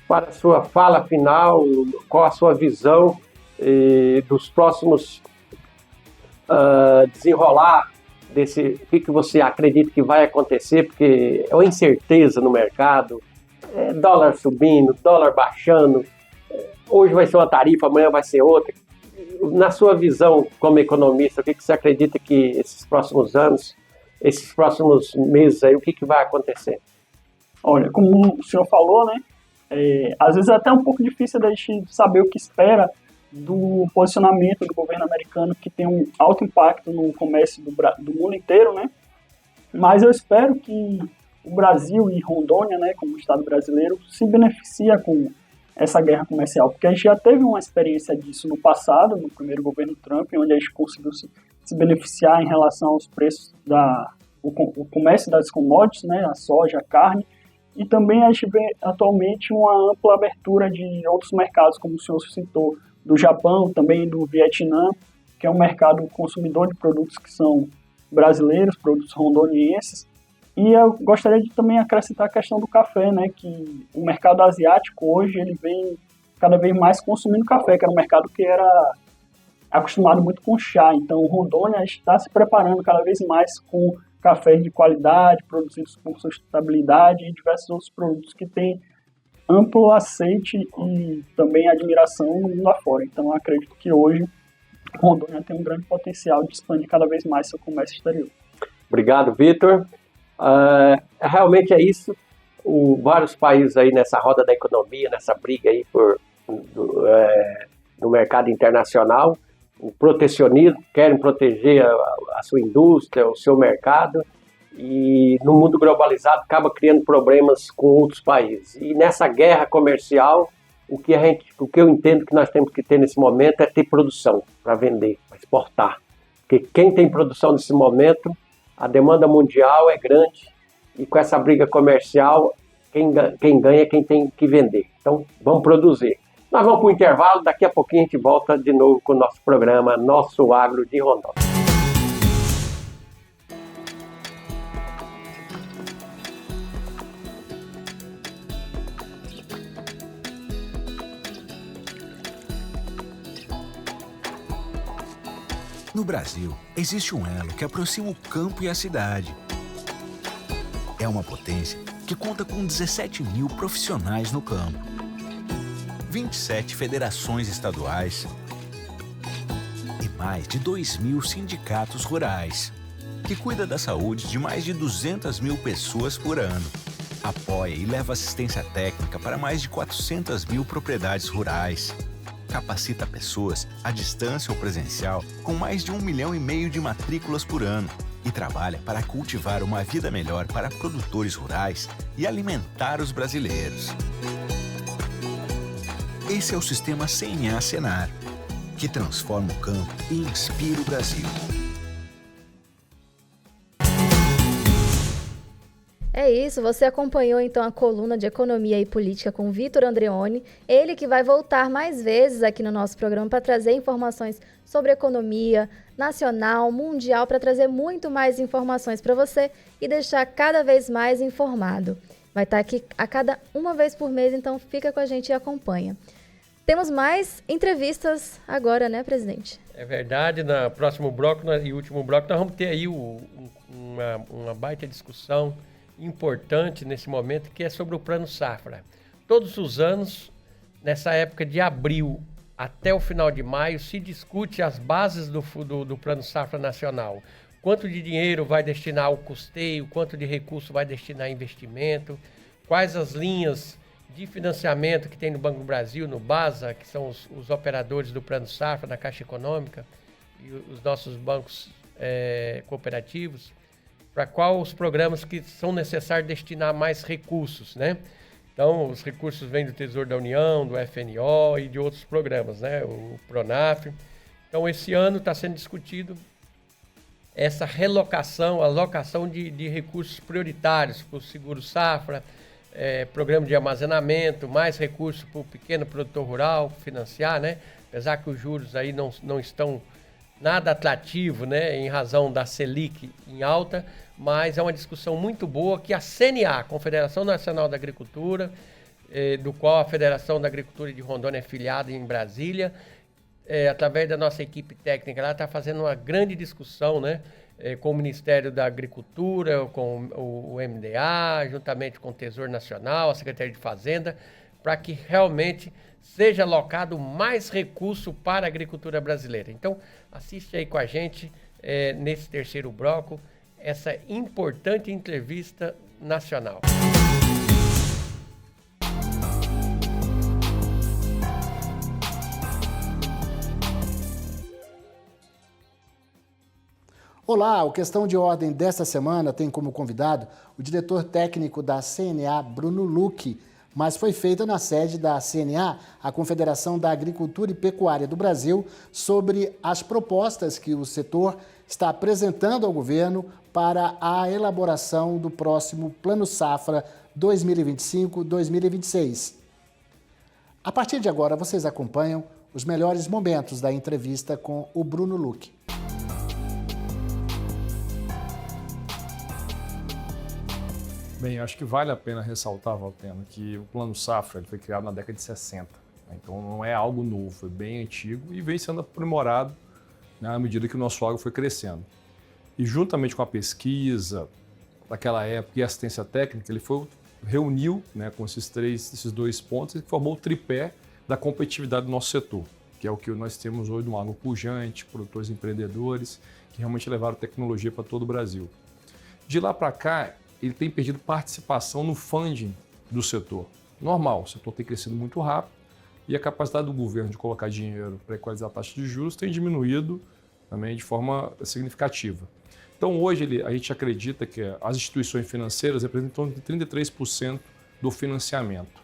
para a sua fala final, qual a sua visão dos próximos desenrolar desse, o que você acredita que vai acontecer, porque é uma incerteza no mercado, dólar subindo, dólar baixando, hoje vai ser uma tarifa, amanhã vai ser outra. Na sua visão como economista, o que você acredita que esses próximos anos, esses próximos meses aí, o que vai acontecer? Olha, como o senhor falou, né, às vezes é até um pouco difícil da gente saber o que espera do posicionamento do governo americano, que tem um alto impacto no comércio do mundo inteiro, né? Mas eu espero que o Brasil e Rondônia, né, como Estado brasileiro, se beneficia com essa guerra comercial, porque a gente já teve uma experiência disso no passado, no primeiro governo Trump, onde a gente conseguiu se beneficiar em relação aos preços o comércio das commodities, né, a soja, a carne, e também a gente vê atualmente uma ampla abertura de outros mercados, como o senhor citou, do Japão, também do Vietnã, que é um mercado consumidor de produtos que são brasileiros, produtos rondonienses. E eu gostaria de também acrescentar a questão do café, né, que o mercado asiático hoje ele vem cada vez mais consumindo café, que era um mercado que era acostumado muito com chá, então Rondônia está se preparando cada vez mais com cafés de qualidade, produzidos com sustentabilidade e diversos outros produtos que têm amplo aceite e também admiração no mundo afora. Então, acredito que hoje Rondônia tem um grande potencial de expandir cada vez mais seu comércio exterior. Obrigado, Vitor. Realmente é isso. Vários países aí nessa roda da economia, nessa briga aí no mercado internacional, o protecionismo, querem proteger a sua indústria, o seu mercado, e no mundo globalizado acaba criando problemas com outros países. E nessa guerra comercial, o que eu entendo que nós temos que ter nesse momento é ter produção para vender, para exportar. Porque quem tem produção nesse momento, a demanda mundial é grande, e com essa briga comercial, quem ganha é quem tem que vender. Então, vamos produzir. Nós vamos para o intervalo, daqui a pouquinho a gente volta de novo com o nosso programa Nosso Agro de Rondônia. No Brasil, existe um elo que aproxima o campo e a cidade. É uma potência que conta com 17 mil profissionais no campo, 27 federações estaduais e mais de 2.000 sindicatos rurais, que cuida da saúde de mais de 200 mil pessoas por ano. Apoia e leva assistência técnica para mais de 400 mil propriedades rurais. Capacita pessoas, à distância ou presencial, com mais de 1,5 milhão de matrículas por ano. E trabalha para cultivar uma vida melhor para produtores rurais e alimentar os brasileiros. Esse é o sistema CNA-Senar, que transforma o campo e inspira o Brasil. É isso, você acompanhou então a coluna de Economia e Política com Vitor Andreoni, ele que vai voltar mais vezes aqui no nosso programa para trazer informações sobre economia nacional, mundial, para trazer muito mais informações para você e deixar cada vez mais informado. Vai estar aqui a cada uma vez por mês, então fica com a gente e acompanha. Temos mais entrevistas agora, né, presidente? É verdade, no próximo bloco e último bloco nós vamos ter aí uma baita discussão importante nesse momento, que é sobre o Plano Safra. Todos os anos, nessa época de abril até o final de maio, se discute as bases do Plano Safra Nacional. Quanto de dinheiro vai destinar ao custeio, quanto de recurso vai destinar a investimento, quais as linhas de financiamento que tem no Banco do Brasil, no BASA, que são os operadores do Plano Safra, na Caixa Econômica, e os nossos bancos cooperativos, para quais os programas que são necessários destinar mais recursos, né? Então, os recursos vêm do Tesouro da União, do FNO e de outros programas, né? O PRONAF. Então, esse ano está sendo discutido essa alocação de recursos prioritários para o Seguro Safra, programa de armazenamento, mais recursos para o pequeno produtor rural financiar, né? Apesar que os juros aí não estão nada atrativo, né, em razão da Selic em alta, mas é uma discussão muito boa que a CNA, Confederação Nacional da Agricultura, do qual a Federação da Agricultura de Rondônia é filiada em Brasília, através da nossa equipe técnica, ela está fazendo uma grande discussão, né, com o Ministério da Agricultura, com o MDA, juntamente com o Tesouro Nacional, a Secretaria de Fazenda, para que realmente seja alocado mais recurso para a agricultura brasileira. Então, assiste aí com a gente, nesse terceiro bloco, essa importante entrevista nacional. Olá, o Questão de Ordem desta semana tem como convidado o diretor técnico da CNA, Bruno Luque, mas foi feita na sede da CNA, a Confederação da Agricultura e Pecuária do Brasil, sobre as propostas que o setor está apresentando ao governo para a elaboração do próximo Plano Safra 2025-2026. A partir de agora, vocês acompanham os melhores momentos da entrevista com o Bruno Luque. Bem, eu acho que vale a pena ressaltar, Valteno, que o Plano Safra ele foi criado na década de 60. Então não é algo novo, é bem antigo e vem sendo aprimorado, né, à medida que o nosso agro foi crescendo. E juntamente com a pesquisa daquela época e a assistência técnica, ele reuniu, né, com esses dois pontos e formou o tripé da competitividade do nosso setor, que é o que nós temos hoje no agro pujante, produtores empreendedores, que realmente levaram tecnologia para todo o Brasil. De lá para cá, ele tem perdido participação no funding do setor. Normal, o setor tem crescido muito rápido e a capacidade do governo de colocar dinheiro para equalizar a taxa de juros tem diminuído também de forma significativa. Então hoje a gente acredita que as instituições financeiras representam 33% do financiamento.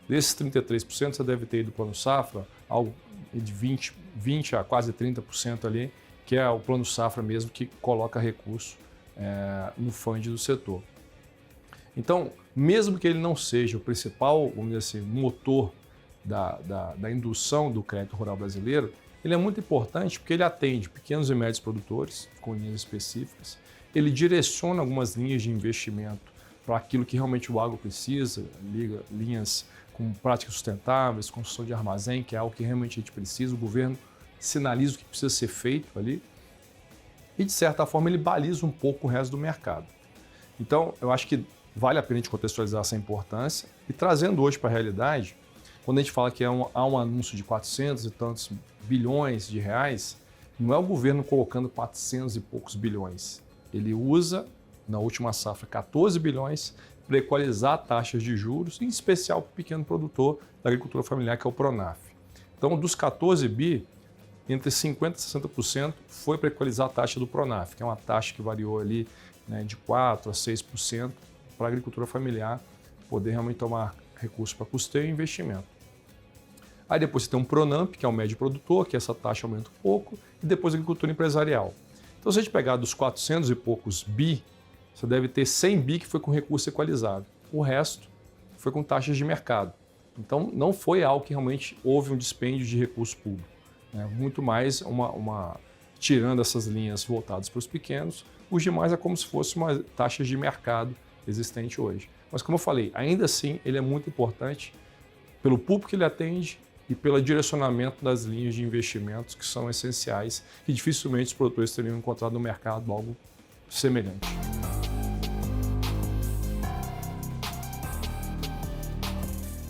Desses 33%, você deve ter ido para o Plano Safra, algo de 20 a quase 30% ali, que é o Plano Safra mesmo que coloca recurso no fundo do setor. Então, mesmo que ele não seja o principal, vamos dizer assim, motor da indução do crédito rural brasileiro, ele é muito importante porque ele atende pequenos e médios produtores com linhas específicas, ele direciona algumas linhas de investimento para aquilo que realmente o agro precisa, linhas com práticas sustentáveis, construção de armazém, que é algo que realmente a gente precisa, o governo sinaliza o que precisa ser feito ali e, de certa forma, ele baliza um pouco o resto do mercado. Então, eu acho que vale a pena a gente contextualizar essa importância e trazendo hoje para a realidade, quando a gente fala que há um anúncio de 400 e tantos bilhões de reais, não é o governo colocando 400 e poucos bilhões. Ele usa, na última safra, 14 bilhões para equalizar taxas de juros, em especial para o pequeno produtor da agricultura familiar, que é o Pronaf. Então, dos 14 bi, entre 50% e 60% foi para equalizar a taxa do Pronaf, que é uma taxa que variou ali, né, de 4% a 6% para a agricultura familiar poder realmente tomar recursos para custeio e investimento. Aí depois você tem um Pronamp, que é o médio produtor, que essa taxa aumenta um pouco, e depois a agricultura empresarial. Então, se a gente pegar dos 400 e poucos bi, você deve ter 100 bi que foi com recurso equalizado. O resto foi com taxas de mercado. Então, não foi algo que realmente houve um dispêndio de recurso público. Né? Muito mais tirando essas linhas voltadas para os pequenos, os demais é como se fosse uma taxa de mercado existente hoje. Mas, como eu falei, ainda assim, ele é muito importante pelo público que ele atende e pelo direcionamento das linhas de investimentos que são essenciais e dificilmente os produtores teriam encontrado no mercado algo semelhante.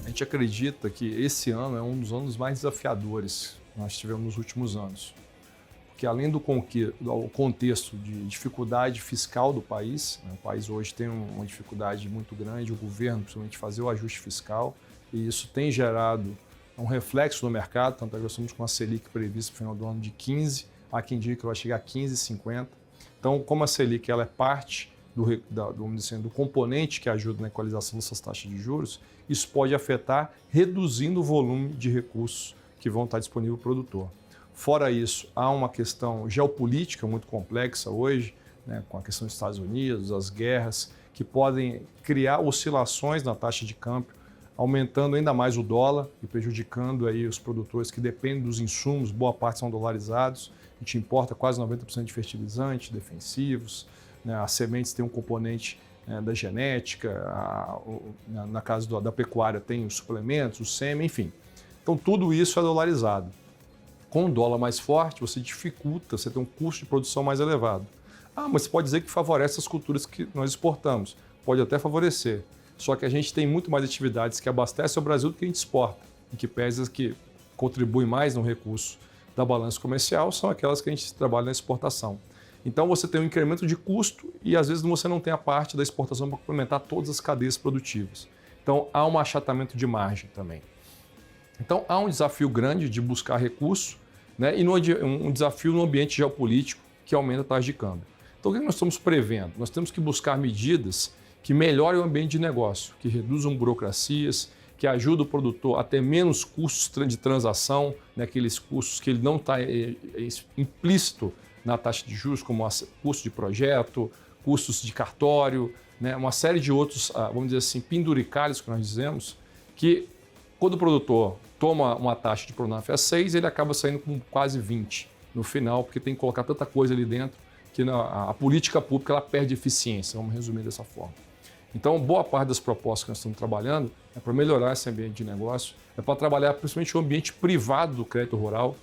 A gente acredita que esse ano é um dos anos mais desafiadores que nós tivemos nos últimos anos. Porque além do contexto de dificuldade fiscal do país, né, o país hoje tem uma dificuldade muito grande, o governo principalmente fazer o ajuste fiscal, e isso tem gerado um reflexo no mercado, tanto é que nós estamos com a Selic prevista no final do ano de 15, há quem diga que vai chegar a 15,50. Então, como a Selic ela é parte do componente que ajuda na equalização dessas taxas de juros, isso pode afetar reduzindo o volume de recursos que vão estar disponíveis para o produtor. Fora isso, há uma questão geopolítica muito complexa hoje, né, com a questão dos Estados Unidos, as guerras, que podem criar oscilações na taxa de câmbio, aumentando ainda mais o dólar e prejudicando aí os produtores que dependem dos insumos, boa parte são dolarizados, a gente importa quase 90% de fertilizantes, defensivos, né, as sementes têm um componente da genética, na casa da pecuária tem os suplementos, o sêmen, enfim. Então tudo isso é dolarizado. Com o dólar mais forte, você dificulta, você tem um custo de produção mais elevado. Mas você pode dizer que favorece as culturas que nós exportamos. Pode até favorecer. Só que a gente tem muito mais atividades que abastecem o Brasil do que a gente exporta. E que pese que contribuem mais no recurso da balança comercial são aquelas que a gente trabalha na exportação. Então você tem um incremento de custo e às vezes você não tem a parte da exportação para complementar todas as cadeias produtivas. Então há um achatamento de margem também. Então há um desafio grande de buscar recurso, né, e um desafio no ambiente geopolítico que aumenta a taxa de câmbio. Então o que nós estamos prevendo? Nós temos que buscar medidas que melhorem o ambiente de negócio, que reduzam burocracias, que ajudem o produtor a ter menos custos de transação, né, aqueles custos que ele não está implícito na taxa de juros, como custo de projeto, custos de cartório, né, uma série de outros, vamos dizer assim, penduricalhos que nós dizemos, que quando o produtor toma uma taxa de Pronaf a 6, ele acaba saindo com quase 20 no final, porque tem que colocar tanta coisa ali dentro que a política pública ela perde eficiência, vamos resumir dessa forma. Então, boa parte das propostas que nós estamos trabalhando é para melhorar esse ambiente de negócio, é para trabalhar principalmente o ambiente privado do crédito rural.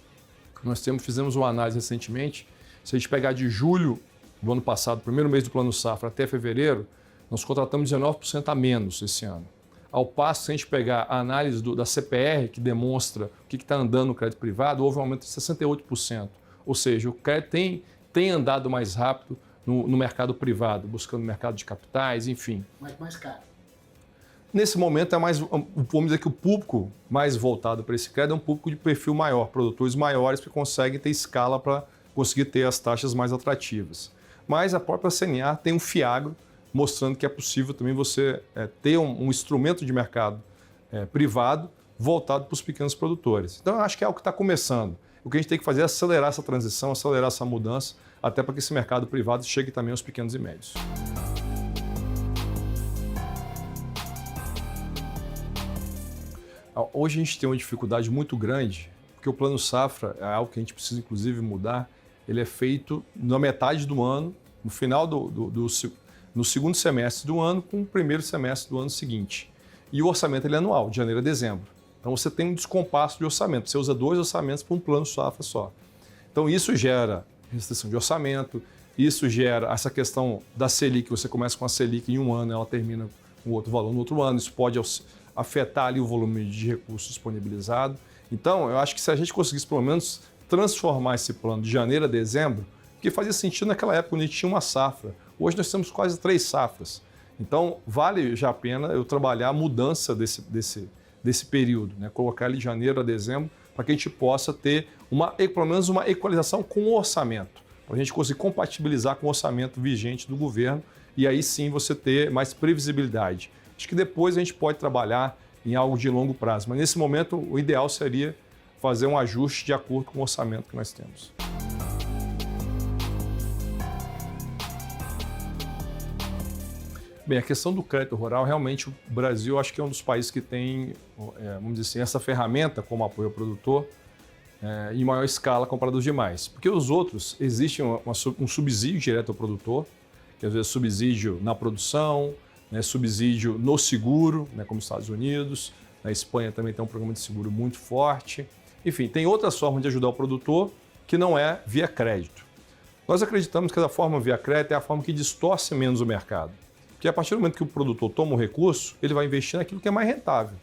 Fizemos uma análise recentemente, se a gente pegar de julho do ano passado, primeiro mês do Plano Safra, até fevereiro, nós contratamos 19% a menos esse ano. Ao passo, se a gente pegar a análise da CPR, que demonstra o que está andando no crédito privado, houve um aumento de 68%. Ou seja, o crédito tem andado mais rápido no mercado privado, buscando mercado de capitais, enfim. Mas mais caro. Nesse momento, vamos dizer que o público mais voltado para esse crédito é um público de perfil maior, produtores maiores que conseguem ter escala para conseguir ter as taxas mais atrativas. Mas a própria CNA tem um FIAGRO, mostrando que é possível também você ter um instrumento de mercado privado voltado para os pequenos produtores. Então, eu acho que é algo que está começando. O que a gente tem que fazer é acelerar essa transição, acelerar essa mudança, até para que esse mercado privado chegue também aos pequenos e médios. Hoje a gente tem uma dificuldade muito grande, porque o Plano Safra é algo que a gente precisa, inclusive, mudar. Ele é feito na metade do ano, no final no segundo semestre do ano, com o primeiro semestre do ano seguinte. E o orçamento ele é anual, de janeiro a dezembro. Então você tem um descompasso de orçamento, você usa 2 orçamentos para um plano safra só. Então isso gera restrição de orçamento, isso gera essa questão da Selic, você começa com a Selic em um ano, ela termina com outro valor no outro ano, isso pode afetar ali o volume de recursos disponibilizado. Então eu acho que se a gente conseguisse pelo menos transformar esse plano de janeiro a dezembro, porque fazia sentido naquela época, quando a gente tinha uma safra. Hoje nós temos quase 3 safras. Então, vale já a pena eu trabalhar a mudança desse período, né? Colocar ele de janeiro a dezembro, para que a gente possa ter pelo menos uma equalização com o orçamento, para a gente conseguir compatibilizar com o orçamento vigente do governo e aí sim você ter mais previsibilidade. Acho que depois a gente pode trabalhar em algo de longo prazo, mas nesse momento o ideal seria fazer um ajuste de acordo com o orçamento que nós temos. Bem, a questão do crédito rural, realmente o Brasil acho que é um dos países que tem, vamos dizer assim, essa ferramenta como apoio ao produtor em maior escala comparado aos demais. Porque os outros, existe um subsídio direto ao produtor, que às vezes é subsídio na produção, né, subsídio no seguro, né, como nos Estados Unidos, na Espanha também tem um programa de seguro muito forte. Enfim, tem outras formas de ajudar o produtor que não é via crédito. Nós acreditamos que a forma via crédito é a forma que distorce menos o mercado. Porque a partir do momento que o produtor toma o recurso, ele vai investir naquilo que é mais rentável.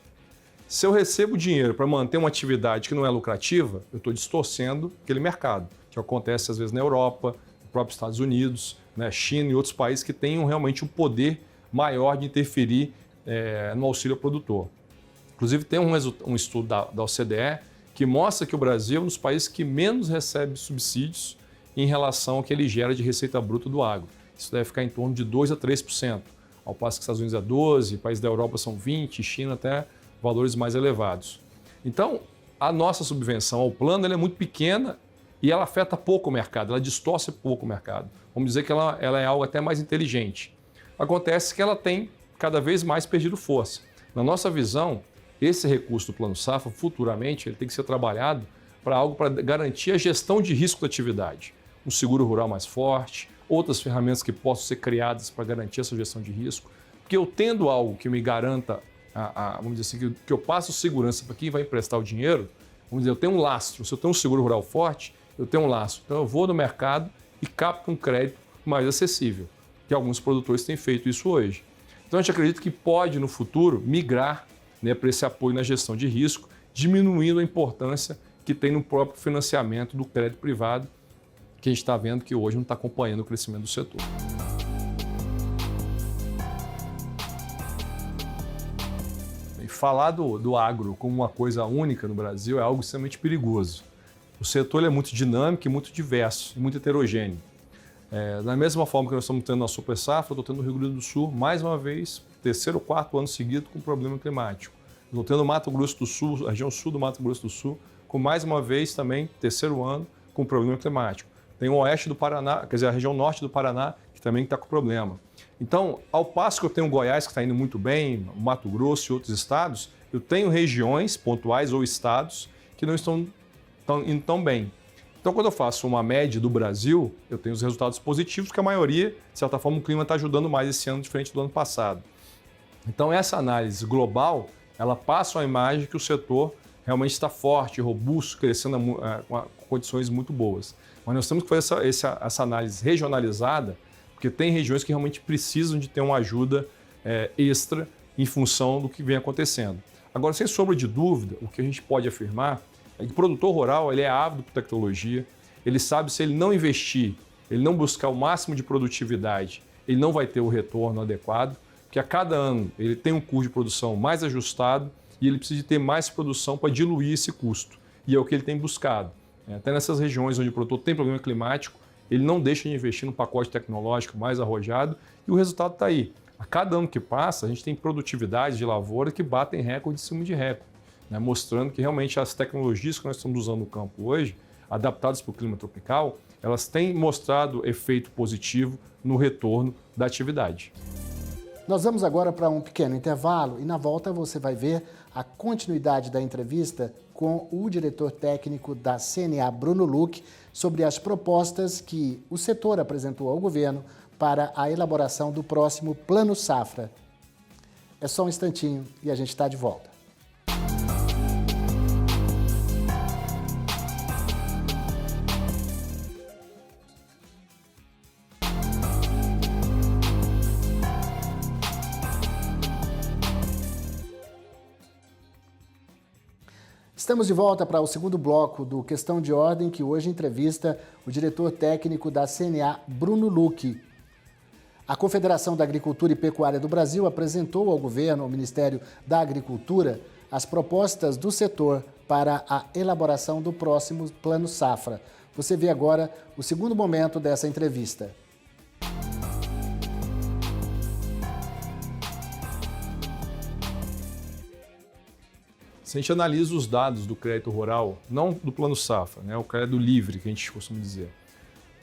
Se eu recebo dinheiro para manter uma atividade que não é lucrativa, eu estou distorcendo aquele mercado, que acontece às vezes na Europa, nos próprios Estados Unidos, né, China e outros países que têm realmente um poder maior de interferir no auxílio ao produtor. Inclusive tem um estudo da OCDE que mostra que o Brasil é um dos países que menos recebe subsídios em relação ao que ele gera de receita bruta do agro. Isso deve ficar em torno de 2% a 3%, ao passo que os Estados Unidos é 12%, países da Europa são 20%, China até valores mais elevados. Então, a nossa subvenção ao plano ela é muito pequena e ela afeta pouco o mercado, ela distorce pouco o mercado. Vamos dizer que ela é algo até mais inteligente. Acontece que ela tem cada vez mais perdido força. Na nossa visão, esse recurso do Plano Safra, futuramente, ele tem que ser trabalhado para algo para garantir a gestão de risco da atividade. Um seguro rural mais forte, outras ferramentas que possam ser criadas para garantir essa gestão de risco. Porque eu tendo algo que me garanta, vamos dizer assim, que eu passo segurança para quem vai emprestar o dinheiro, vamos dizer, eu tenho um lastro. Se eu tenho um seguro rural forte, eu tenho um lastro. Então eu vou no mercado e capto um crédito mais acessível, que alguns produtores têm feito isso hoje. Então a gente acredita que pode, no futuro, migrar, né, para esse apoio na gestão de risco, diminuindo a importância que tem no próprio financiamento do crédito privado, que a gente está vendo que hoje não está acompanhando o crescimento do setor. E falar do agro como uma coisa única no Brasil é algo extremamente perigoso. O setor é muito dinâmico e muito diverso, e muito heterogêneo. Da mesma forma que nós estamos tendo na Super Safra, eu estou tendo no Rio Grande do Sul, mais uma vez, 3º ou 4º ano seguido com problema climático. Estou tendo Mato Grosso do Sul, a região sul do Mato Grosso do Sul, com mais uma vez também, 3º ano, com problema climático. Tem o oeste do Paraná, quer dizer, a região norte do Paraná, que também está com problema. Então, ao passo que eu tenho o Goiás, que está indo muito bem, o Mato Grosso e outros estados, eu tenho regiões pontuais ou estados que não estão indo tão bem. Então, quando eu faço uma média do Brasil, eu tenho os resultados positivos, porque a maioria, de certa forma, o clima está ajudando mais esse ano, diferente do ano passado. Então essa análise global, ela passa uma imagem que o setor realmente está forte, robusto, crescendo com condições muito boas. Mas nós temos que fazer essa análise regionalizada, porque tem regiões que realmente precisam de ter uma ajuda extra em função do que vem acontecendo. Agora, sem sombra de dúvida, o que a gente pode afirmar é que o produtor rural ele é ávido por tecnologia, ele sabe se ele não investir, ele não buscar o máximo de produtividade, ele não vai ter o retorno adequado, porque a cada ano ele tem um custo de produção mais ajustado e ele precisa de ter mais produção para diluir esse custo. E é o que ele tem buscado. Até nessas regiões onde o produtor tem problema climático, ele não deixa de investir no pacote tecnológico mais arrojado e o resultado está aí. A cada ano que passa, a gente tem produtividade de lavoura que batem recorde em cima de recorde, mostrando que realmente as tecnologias que nós estamos usando no campo hoje, adaptadas para o clima tropical, elas têm mostrado efeito positivo no retorno da atividade. Nós vamos agora para um pequeno intervalo e na volta você vai ver a continuidade da entrevista com o diretor técnico da CNA, Bruno Luque, sobre as propostas que o setor apresentou ao governo para a elaboração do próximo Plano Safra. É só um instantinho e a gente está de volta. Estamos de volta para o segundo bloco do Questão de Ordem, que hoje entrevista o diretor técnico da CNA, Bruno Luque. A Confederação da Agricultura e Pecuária do Brasil apresentou ao governo, ao Ministério da Agricultura, as propostas do setor para a elaboração do próximo Plano Safra. Você vê agora o segundo momento dessa entrevista. Se a gente analisa os dados do crédito rural, não do Plano Safra, o crédito livre, que a gente costuma dizer,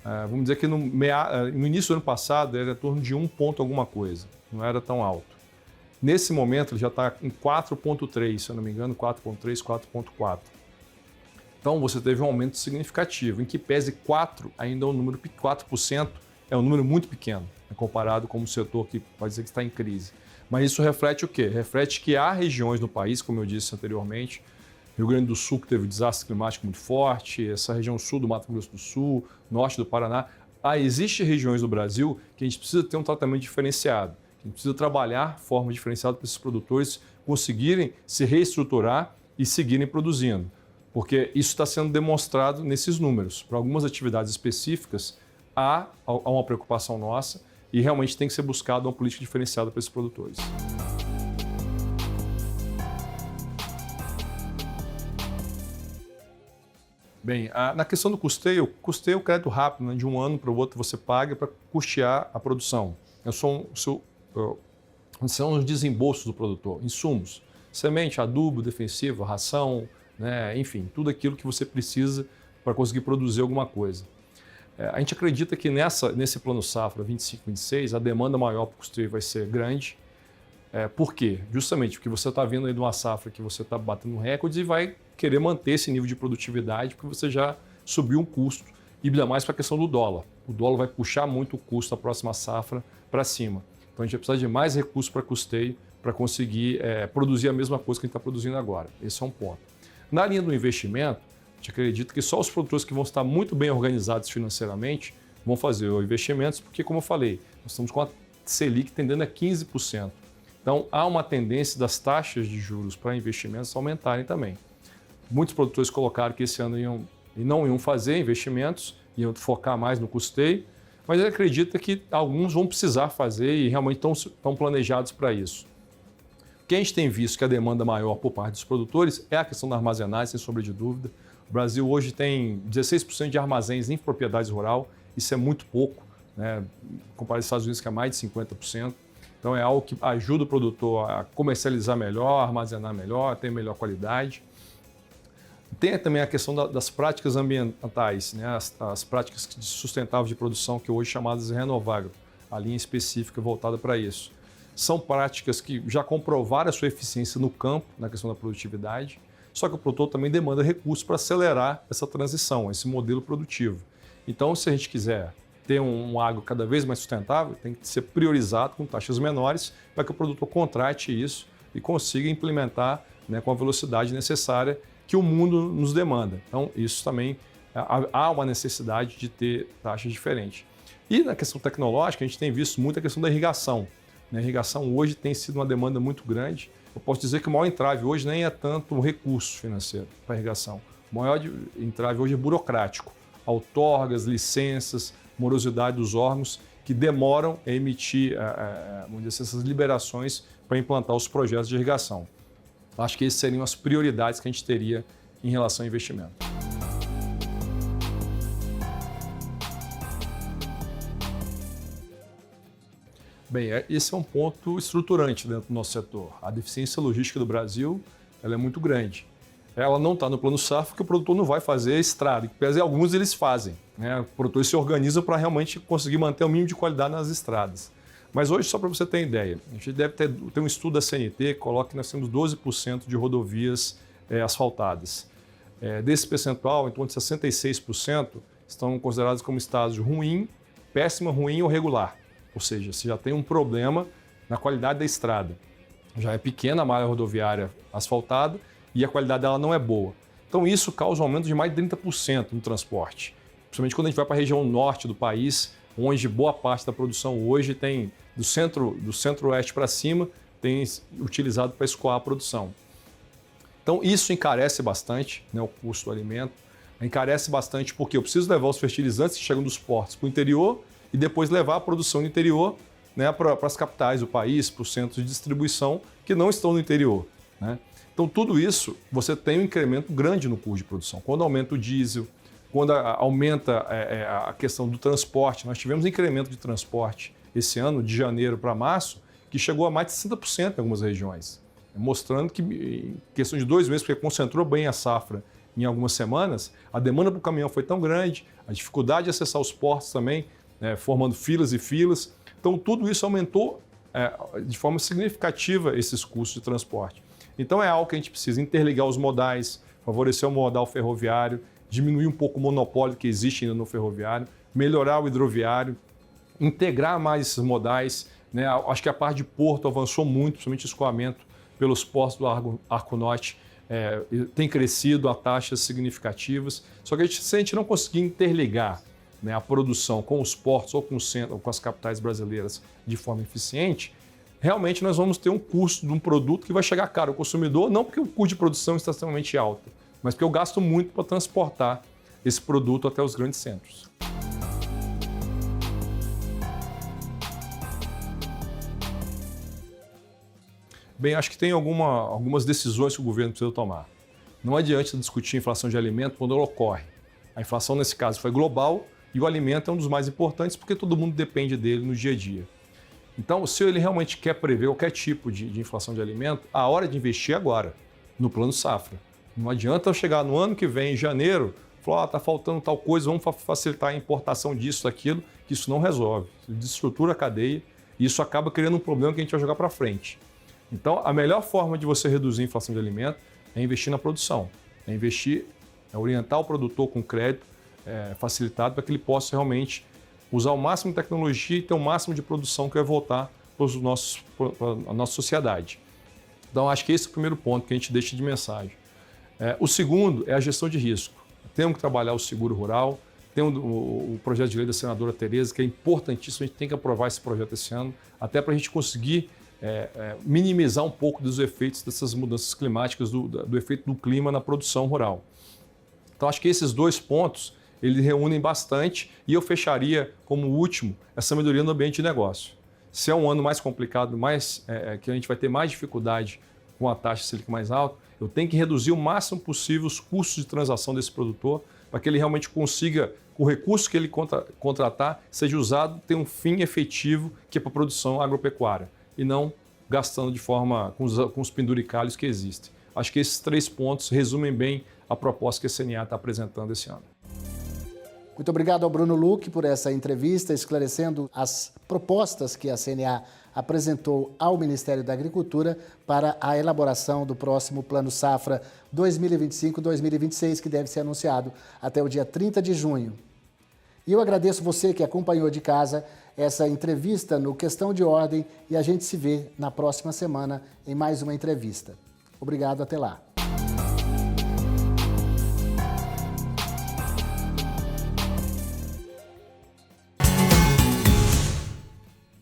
vamos dizer que no início do ano passado era em torno de 1 ponto alguma coisa, não era tão alto. Nesse momento ele já está em 4,3, se eu não me engano, 4,3, 4,4. Então você teve um aumento significativo, em que pese 4, ainda é um número 4%, é um número muito pequeno, comparado com o setor que pode dizer que está em crise. Mas isso reflete o quê? Reflete que há regiões no país, como eu disse anteriormente, Rio Grande do Sul que teve um desastre climático muito forte, essa região sul do Mato Grosso do Sul, norte do Paraná. Existem regiões do Brasil que a gente precisa ter um tratamento diferenciado. A gente precisa trabalhar de forma diferenciada para esses produtores conseguirem se reestruturar e seguirem produzindo. Porque isso está sendo demonstrado nesses números. Para algumas atividades específicas, há uma preocupação nossa e realmente tem que ser buscado uma política diferenciada para esses produtores. Bem, na questão do custeio é o crédito rápido, de um ano para o outro você paga para custear a produção. São os desembolsos do produtor, insumos, semente, adubo, defensivo, ração, enfim, tudo aquilo que você precisa para conseguir produzir alguma coisa. A gente acredita que nesse Plano Safra 25-26 a demanda maior para o custeio vai ser grande. Por quê? Justamente porque você está vindo aí de uma safra que você está batendo recordes e vai querer manter esse nível de produtividade porque você já subiu um custo e ainda mais para a questão do dólar. O dólar vai puxar muito o custo da próxima safra para cima. Então a gente vai precisar de mais recursos para custeio para conseguir produzir a mesma coisa que a gente está produzindo agora. Esse é um ponto. Na linha do investimento, a gente acredita que só os produtores que vão estar muito bem organizados financeiramente vão fazer os investimentos, porque, como eu falei, nós estamos com a Selic tendendo a 15%. Então, há uma tendência das taxas de juros para investimentos aumentarem também. Muitos produtores colocaram que esse ano não iam fazer investimentos, iam focar mais no custeio, mas ele acredita que alguns vão precisar fazer e realmente estão planejados para isso. O que a gente tem visto que a demanda maior por parte dos produtores é a questão da armazenagem, sem sombra de dúvida. O Brasil hoje tem 16% de armazéns em propriedade rural, isso é muito pouco, comparado aos Estados Unidos que é mais de 50%. Então é algo que ajuda o produtor a comercializar melhor, armazenar melhor, ter melhor qualidade. Tem também a questão das práticas ambientais, as práticas sustentáveis de produção, que hoje chamadas renováveis, a linha específica voltada para isso. São práticas que já comprovaram a sua eficiência no campo, na questão da produtividade, só que o produtor também demanda recursos para acelerar essa transição, esse modelo produtivo. Então, se a gente quiser ter um agro cada vez mais sustentável, tem que ser priorizado com taxas menores para que o produtor contrate isso e consiga implementar, né, com a velocidade necessária que o mundo nos demanda. Então, isso também há uma necessidade de ter taxas diferentes. E na questão tecnológica, a gente tem visto muito a questão da irrigação. A irrigação hoje tem sido uma demanda muito grande. Eu posso dizer que o maior entrave hoje nem é tanto o recurso financeiro para a irrigação. O maior entrave hoje é burocrático. Outorgas, licenças, morosidade dos órgãos que demoram a emitir vamos dizer, essas liberações para implantar os projetos de irrigação. Acho que essas seriam as prioridades que a gente teria em relação ao investimento. Bem, esse é um ponto estruturante dentro do nosso setor. A deficiência logística do Brasil ela é muito grande. Ela não está no plano safra porque o produtor não vai fazer estrada. Apesar de alguns eles fazem, né? O produtor se organiza para realmente conseguir manter o mínimo de qualidade nas estradas. Mas hoje, só para você ter ideia, a gente deve ter um estudo da CNT que coloca que nós temos 12% de rodovias asfaltadas. Desse percentual, em torno de 66% estão considerados como estágio ruim, péssima, ruim ou regular. Ou seja, você já tem um problema na qualidade da estrada. Já é pequena a malha rodoviária asfaltada e a qualidade dela não é boa. Então isso causa um aumento de mais de 30% no transporte. Principalmente quando a gente vai para a região norte do país, onde boa parte da produção hoje tem, do centro-oeste para cima, tem utilizado para escoar a produção. Então isso encarece bastante, né, o custo do alimento. Encarece bastante porque eu preciso levar os fertilizantes que chegam dos portos para o interior e depois levar a produção do interior, né, para as capitais do país, para os centros de distribuição que não estão no interior, né? Então tudo isso, você tem um incremento grande no custo de produção. Quando aumenta o diesel, quando aumenta a questão do transporte, nós tivemos incremento de transporte esse ano, de janeiro para março, que chegou a mais de 60% em algumas regiões, mostrando que em questão de 2 meses, porque concentrou bem a safra em algumas semanas, a demanda para o caminhão foi tão grande, a dificuldade de acessar os portos também, formando filas e filas. Então, tudo isso aumentou de forma significativa esses custos de transporte. Então, é algo que a gente precisa interligar os modais, favorecer o modal ferroviário, diminuir um pouco o monopólio que existe ainda no ferroviário, melhorar o hidroviário, integrar mais esses modais, né? Acho que a parte de porto avançou muito, principalmente o escoamento pelos portos do Arco Norte tem crescido a taxas significativas. Só que se a gente não conseguir interligar, né, a produção com os portos ou com o centro, ou com as capitais brasileiras de forma eficiente, realmente nós vamos ter um custo de um produto que vai chegar caro ao consumidor, não porque o custo de produção está extremamente alto, mas porque eu gasto muito para transportar esse produto até os grandes centros. Bem, acho que tem algumas decisões que o governo precisa tomar. Não adianta discutir inflação de alimento quando ela ocorre. A inflação, nesse caso, foi global e o alimento é um dos mais importantes porque todo mundo depende dele no dia a dia. Então, se ele realmente quer prever qualquer tipo de inflação de alimento, a hora de investir é agora, no plano safra. Não adianta eu chegar no ano que vem, em janeiro, falar, está faltando tal coisa, vamos facilitar a importação disso, daquilo, que isso não resolve. Isso desestrutura a cadeia e isso acaba criando um problema que a gente vai jogar para frente. Então, a melhor forma de você reduzir a inflação de alimento é investir na produção, é orientar o produtor com crédito facilitado para que ele possa realmente usar o máximo de tecnologia e ter o máximo de produção que vai voltar para a nossa sociedade. Então, acho que esse é o primeiro ponto que a gente deixa de mensagem. O segundo é a gestão de risco. Temos que trabalhar o seguro rural, tem o projeto de lei da senadora Tereza, que é importantíssimo, a gente tem que aprovar esse projeto esse ano, até para a gente conseguir minimizar um pouco dos efeitos dessas mudanças climáticas, do efeito do clima na produção rural. Então, acho que esses 2 pontos, eles reúnem bastante e eu fecharia como último essa melhoria no ambiente de negócio. Se é um ano mais complicado, que a gente vai ter mais dificuldade com a taxa Selic mais alta, eu tenho que reduzir o máximo possível os custos de transação desse produtor para que ele realmente consiga, o recurso que ele contratar, seja usado, ter um fim efetivo que é para a produção agropecuária e não gastando de forma com os penduricalhos que existem. Acho que esses 3 pontos resumem bem a proposta que a CNA está apresentando esse ano. Muito obrigado ao Bruno Lucchi por essa entrevista, esclarecendo as propostas que a CNA apresentou ao Ministério da Agricultura para a elaboração do próximo Plano Safra 2025-2026, que deve ser anunciado até o dia 30 de junho. E eu agradeço você que acompanhou de casa essa entrevista no Questão de Ordem e a gente se vê na próxima semana em mais uma entrevista. Obrigado, até lá.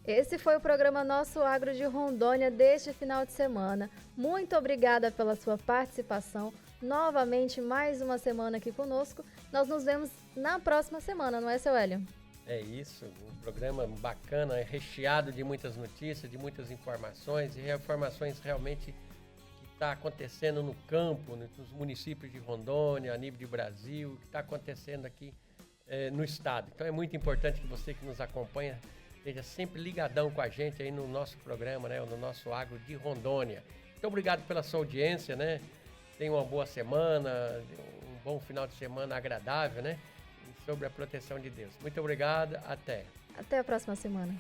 Esse foi o programa Nosso Agro de Rondônia deste final de semana. Muito obrigada pela sua participação. Novamente, mais uma semana aqui conosco. Nós nos vemos na próxima semana, não é, seu Hélio? É isso, um programa bacana, recheado de muitas notícias, de muitas informações e informações realmente que está acontecendo no campo, nos municípios de Rondônia, a nível de Brasil, que está acontecendo aqui no estado. Então é muito importante que você que nos acompanha esteja sempre ligadão com a gente aí no nosso programa, né, no nosso Agro de Rondônia. Muito obrigado pela sua audiência, né? Tenha uma boa semana, um bom final de semana agradável, né? Sobre a proteção de Deus. Muito obrigado, até. Até a próxima semana.